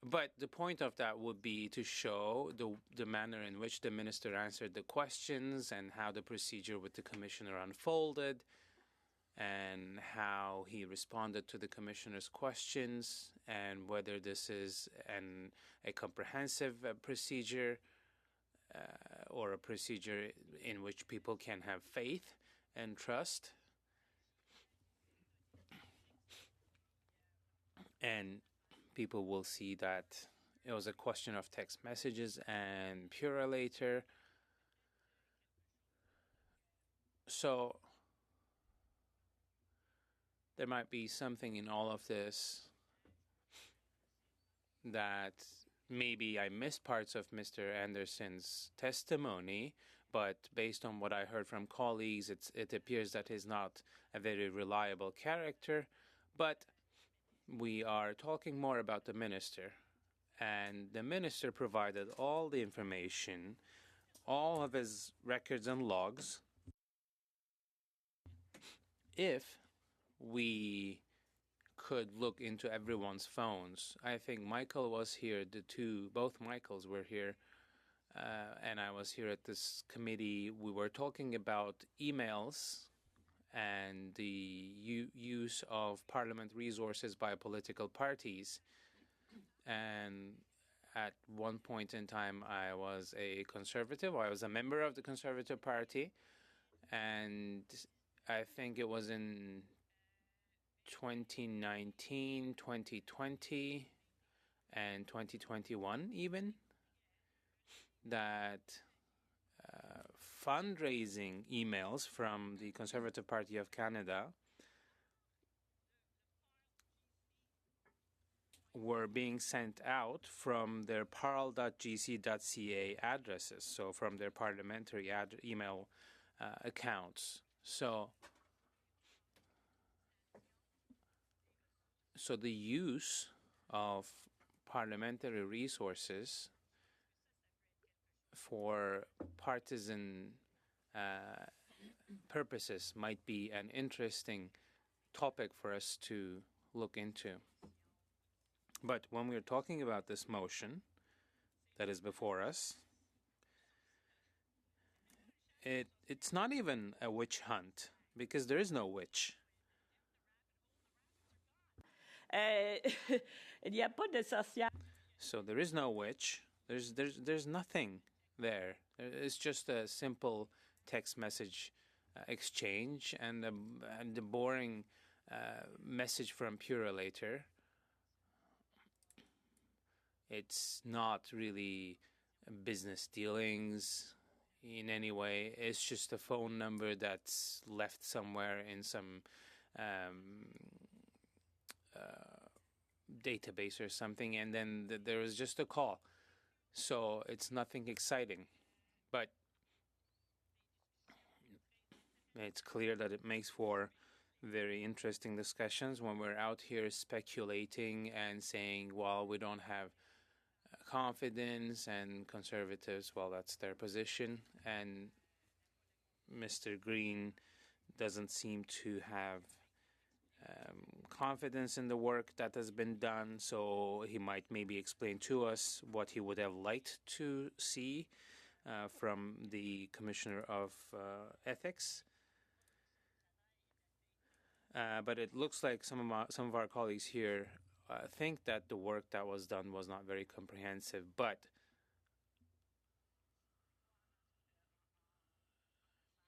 [SPEAKER 2] But the point of that would be to show the manner in which the minister answered the questions and how the procedure with the commissioner unfolded and how he responded to the commissioner's questions and whether this is a comprehensive procedure or a procedure in which people can have faith and trust. And people will see that it was a question of text messages and Purolator. So there might be something in all of this that maybe I missed parts of Mr. Anderson's testimony, but based on what I heard from colleagues, it appears that he's not a very reliable character. But we are talking more about the minister, and the minister provided all the information, all of his records and logs. If we could look into everyone's phones, I think Michael was here, both Michaels were here, and I was here at this committee. We were talking about emails and the use of parliament resources by political parties. And at one point in time, I was a Conservative. I was a member of the Conservative Party. And I think it was in 2019, 2020, and 2021 even, that fundraising emails from the Conservative Party of Canada were being sent out from their parl.gc.ca addresses, so from their parliamentary email accounts. So the use of parliamentary resources for partisan purposes might be an interesting topic for us to look into. But when we're talking about this motion that is before us, it's not even a witch hunt, because there is no witch. So there is no witch. There's nothing there. It's just a simple text message exchange and the boring message from Purolator. It's not really business dealings in any way. It's just a phone number that's left somewhere in some database or something, and then there was just a call. So it's nothing exciting. But it's clear that it makes for very interesting discussions when we're out here speculating and saying, well, we don't have confidence, and Conservatives, well, that's their position, and Mr. Green doesn't seem to have confidence in the work that has been done, so he might maybe explain to us what he would have liked to see from the Commissioner of Ethics. But it looks like some of our colleagues here think that the work that was done was not very comprehensive, but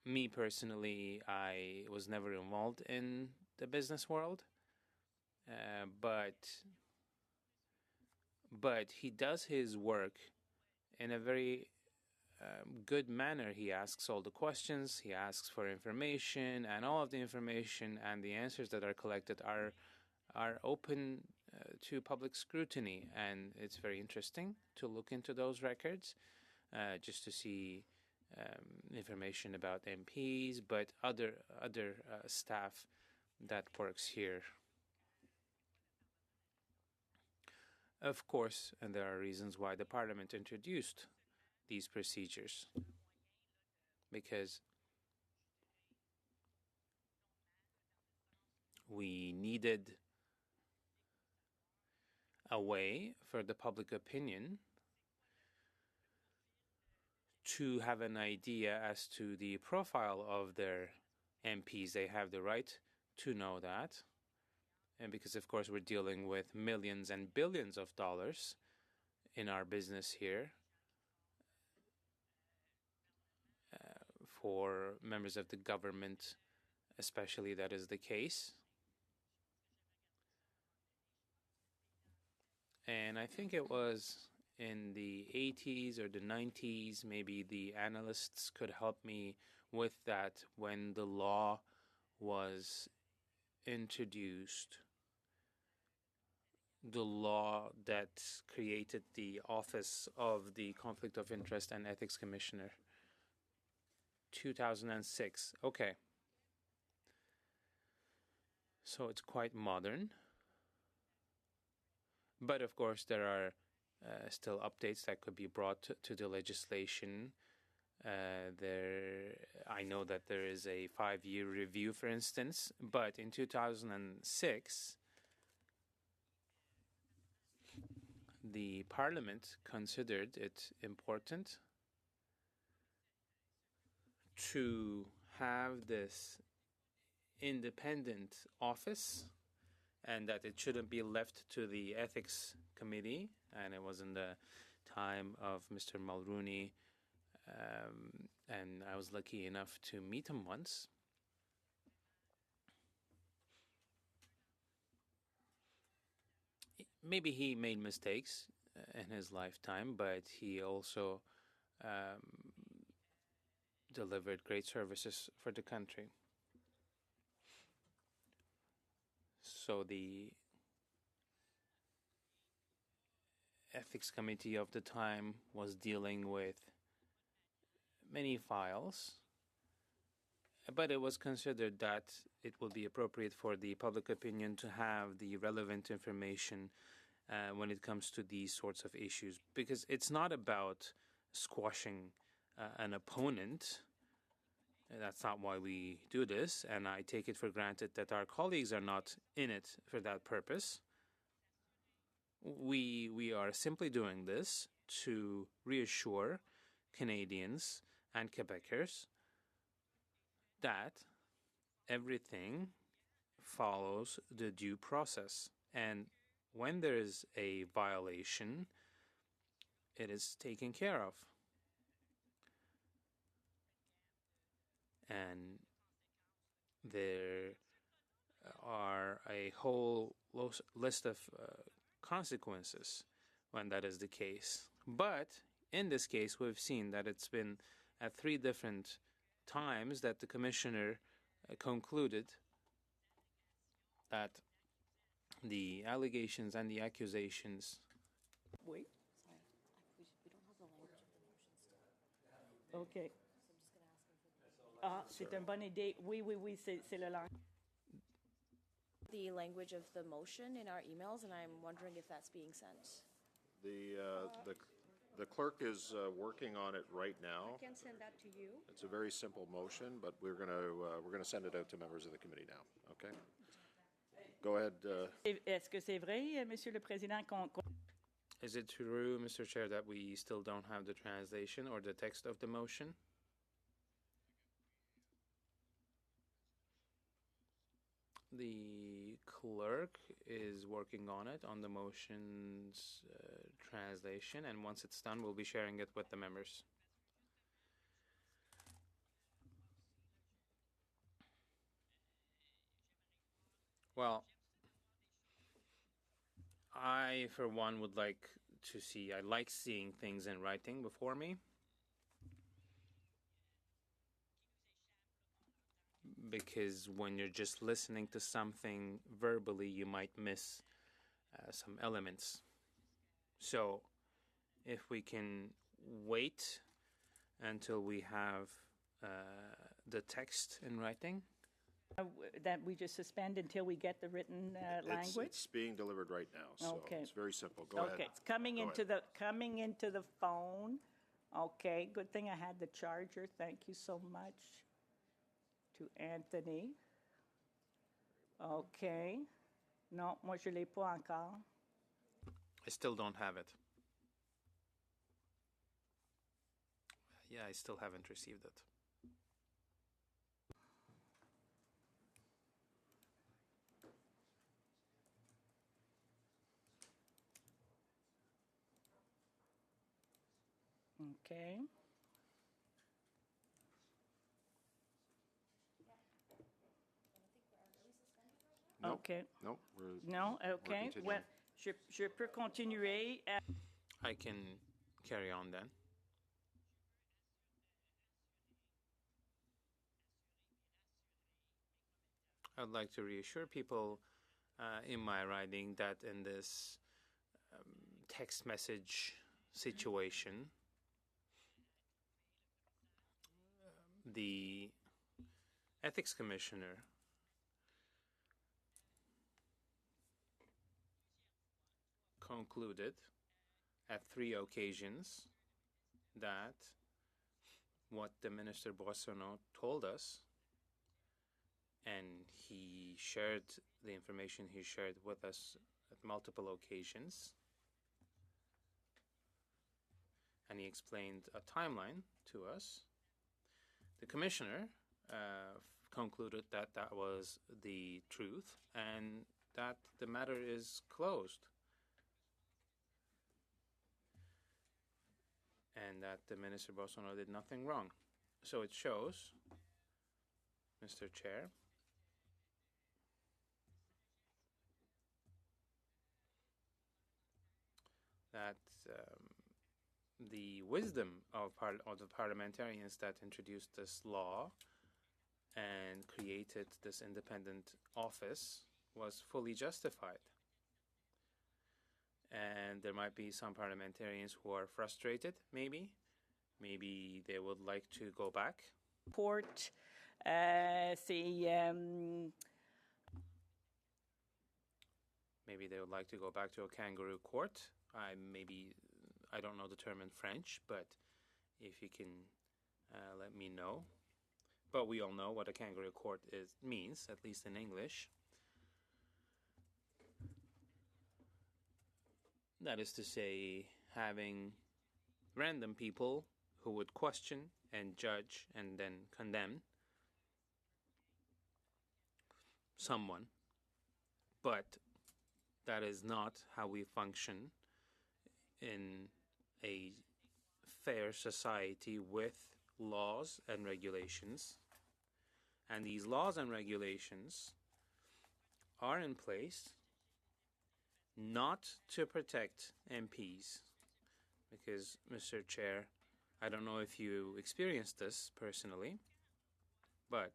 [SPEAKER 2] me personally, I was never involved in the business world, but he does his work in a very good manner. He asks all the questions, he asks for information, and all of the information and the answers that are collected are open to public scrutiny, and it's very interesting to look into those records just to see information about MPs, but other staff that works here. Of course, and there are reasons why the Parliament introduced these procedures, because we needed a way for the public opinion to have an idea as to the profile of their MPs. They have the right to know that. And because, of course, we're dealing with millions and billions of dollars in our business here, for members of the government especially, that is the case. And I think it was in the 80s or the 90s, maybe the analysts could help me with that, when the law was introduced, the law that created the Office of the Conflict of Interest and Ethics Commissioner. 2006. Okay. So it's quite modern. But of course, there are still updates that could be brought to the legislation. I know that there is a 5-year review, for instance, but in 2006, the Parliament considered it important to have this independent office, and that it shouldn't be left to the Ethics Committee. And it was in the time of Mr. Mulrooney, and I was lucky enough to meet him once. Maybe he made mistakes in his lifetime, but he also delivered great services for the country. So the ethics committee of the time was dealing with many files, but it was considered that it would be appropriate for the public opinion to have the relevant information when it comes to these sorts of issues, because it's not about squashing an opponent. That's not why we do this, and I take it for granted that our colleagues are not in it for that purpose. We are simply doing this to reassure Canadians and Quebecers that everything follows the due process. And when there is a violation, it is taken care of. And there are a whole list of consequences when that is the case. But in this case, we've seen that it's been at 3 different times that the commissioner concluded that the allegations and the accusations.
[SPEAKER 7] Oui. OK. Ah, c'est une bonne idée. Oui, oui, oui, c'est le langage.
[SPEAKER 3] The language of the motion in our emails, and I'm wondering if that's being sent.
[SPEAKER 1] The clerk is working on it right now.
[SPEAKER 3] I can send that to you.
[SPEAKER 1] It's a very simple motion, but we're gonna send it out to members of the committee now. Okay. Go ahead.
[SPEAKER 7] Est-ce que c'est vrai, Monsieur le Président,
[SPEAKER 2] Is it true, Mr. Chair, that we still don't have the translation or the text of the motion? The clerk is working on it, on the motion's translation, and once it's done, we'll be sharing it with the members. Well, I, for one, would like to see, I like seeing things in writing before me. Because when you're just listening to something verbally, you might miss some elements. So if we can wait until we have the text in writing.
[SPEAKER 7] that we just suspend until we get the written language?
[SPEAKER 1] It's being delivered right now, so
[SPEAKER 7] Okay.
[SPEAKER 1] it's very simple. Go ahead.
[SPEAKER 7] Okay, it's coming into the phone. Okay, good thing I had the charger. Thank you so much to Anthony. Okay. Non, moi je l'ai pas encore.
[SPEAKER 2] I still don't have it. Yeah, I still haven't received it.
[SPEAKER 7] Okay.
[SPEAKER 1] No,
[SPEAKER 7] Okay.
[SPEAKER 1] no,
[SPEAKER 7] Non,
[SPEAKER 1] we're
[SPEAKER 7] okay.
[SPEAKER 1] continuing.
[SPEAKER 7] Well, je peux continuer.
[SPEAKER 2] I can carry on then. I'd like to reassure people in my writing that in this text message situation, the ethics commissioner concluded at 3 occasions that what the Minister Boissonnault told us, and he shared the information he shared with us at multiple occasions, and he explained a timeline to us. The commissioner concluded that that was the truth and that the matter is closed, and that the Minister Boissonnault did nothing wrong. So it shows, Mr. Chair, that the wisdom of the parliamentarians that introduced this law and created this independent office was fully justified. And there might be some parliamentarians who are frustrated, maybe. Maybe they would like to go back.
[SPEAKER 7] Court,
[SPEAKER 2] Maybe they would like to go back to a kangaroo court. I don't know the term in French, but if you can let me know. But we all know what a kangaroo court means, at least in English. That is to say, having random people who would question and judge and then condemn someone. But that is not how we function in a fair society with laws and regulations. And these laws and regulations are in place not to protect MPs. Because, Mr. Chair, I don't know if you experienced this personally, but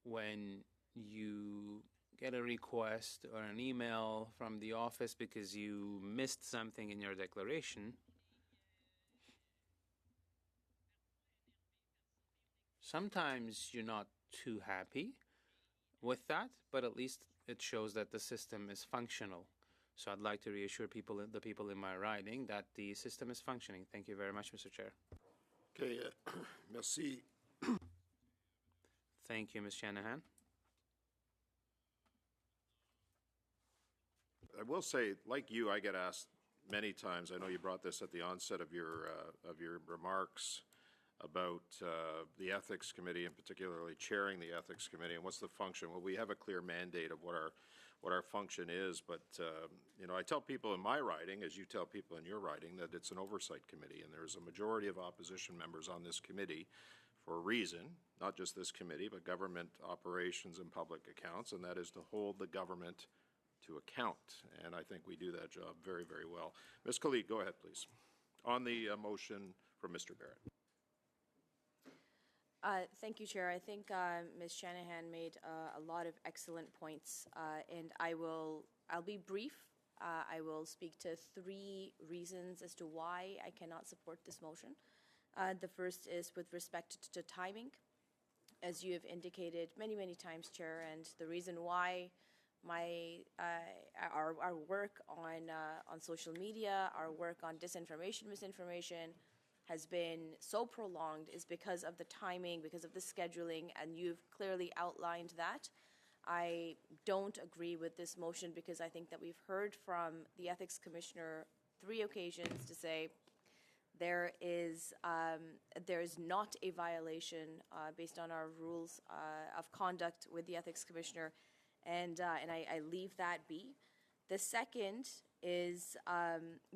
[SPEAKER 2] when you get a request or an email from the office because you missed something in your declaration, sometimes you're not too happy with that, but at least it shows that the system is functional. So I'd like to reassure the people in my riding that the system is functioning. Thank you very much, Mr. Chair.
[SPEAKER 1] Okay, merci.
[SPEAKER 2] Thank you, Ms. Shanahan.
[SPEAKER 1] I will say, like you, I get asked many times, I know you brought this at the onset of your remarks about the Ethics Committee and particularly chairing the Ethics Committee and what's the function. Well, we have a clear mandate of what our function is, but you know, I tell people in my riding, as you tell people in your riding, that it's an oversight committee, and there's a majority of opposition members on this committee for a reason, not just this committee, but government operations and public accounts, and that is to hold the government to account, and I think we do that job very, very well. Ms. Khalid, go ahead, please. On the motion from Mr. Barrett.
[SPEAKER 3] Thank you, Chair. I think Ms. Shanahan made a lot of excellent points, and I'll be brief. I will speak to 3 reasons as to why I cannot support this motion. The first is with respect to timing, as you have indicated many, many times, Chair, and the reason why our work on social media, our work on disinformation, misinformation, has been so prolonged is because of the timing, because of the scheduling, and you've clearly outlined that. I don't agree with this motion because I think that we've heard from the Ethics Commissioner 3 occasions to say there is not a violation based on our rules of conduct with the Ethics Commissioner, and I leave that be. The second is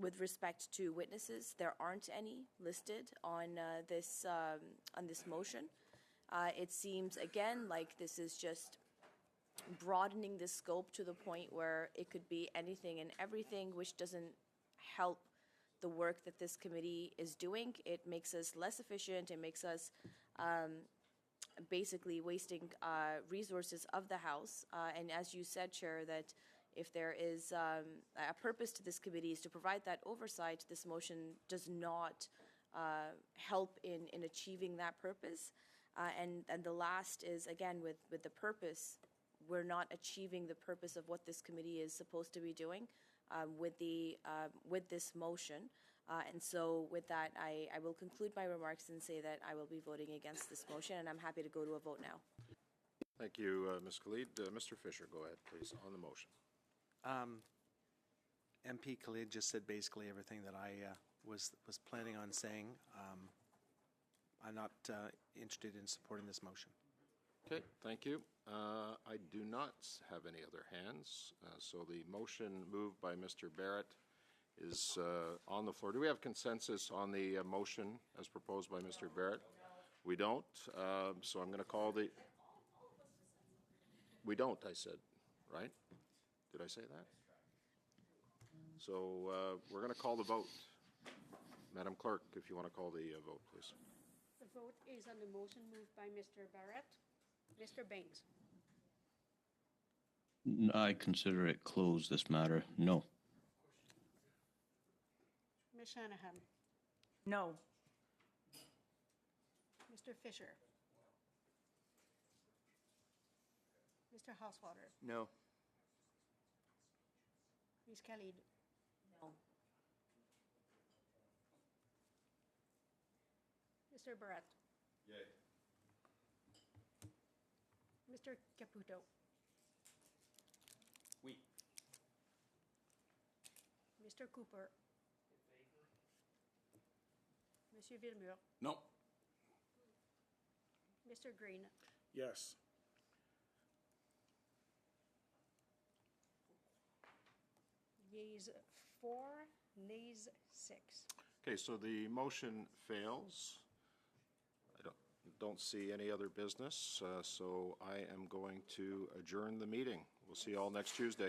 [SPEAKER 3] with respect to witnesses. There aren't any listed on this motion. It seems again like this is just broadening the scope to the point where it could be anything and everything, which doesn't help the work that this committee is doing. It makes us less efficient. It makes us basically wasting resources of the House. And as you said, Chair, that if there is a purpose to this committee is to provide that oversight, this motion does not help in achieving that purpose. And the last is, again, with the purpose, we're not achieving the purpose of what this committee is supposed to be doing with this motion. And so with that, I will conclude my remarks and say that I will be voting against this motion, and I'm happy to go to a vote now.
[SPEAKER 1] Thank you, Ms. Khalid. Mr. Fisher, go ahead, please, on the motion.
[SPEAKER 9] MP Khalid just said basically everything that I was planning on saying. I'm not interested in supporting this motion.
[SPEAKER 1] Okay, thank you. I do not have any other hands, so the motion moved by Mr. Barrett is on the floor. Do we have consensus on the motion as proposed by Mr. Barrett? We don't, so I'm going to call the... We don't, I said, right? Did I say that? So we're going to call the vote. Madam Clerk, if you want to call the vote, please.
[SPEAKER 13] The vote is on the motion moved by Mr. Barrett. Mr. Banks.
[SPEAKER 10] I consider it closed, this matter. No.
[SPEAKER 13] Ms. Shanahan.
[SPEAKER 7] No.
[SPEAKER 13] Mr. Fisher. Mr. Housewater.
[SPEAKER 12] No.
[SPEAKER 13] Ms. Khalid.
[SPEAKER 3] No.
[SPEAKER 13] Mr. Barrett.
[SPEAKER 1] Yay.
[SPEAKER 13] Mr. Caputo.
[SPEAKER 6] Oui.
[SPEAKER 13] Mr. Cooper. Monsieur Villemur.
[SPEAKER 5] No.
[SPEAKER 13] Mr. Green.
[SPEAKER 5] Yes.
[SPEAKER 13] Yeas 4, nays 6.
[SPEAKER 1] Okay, so the motion fails. I don't see any other business, so I am going to adjourn the meeting. We'll see you all next Tuesday.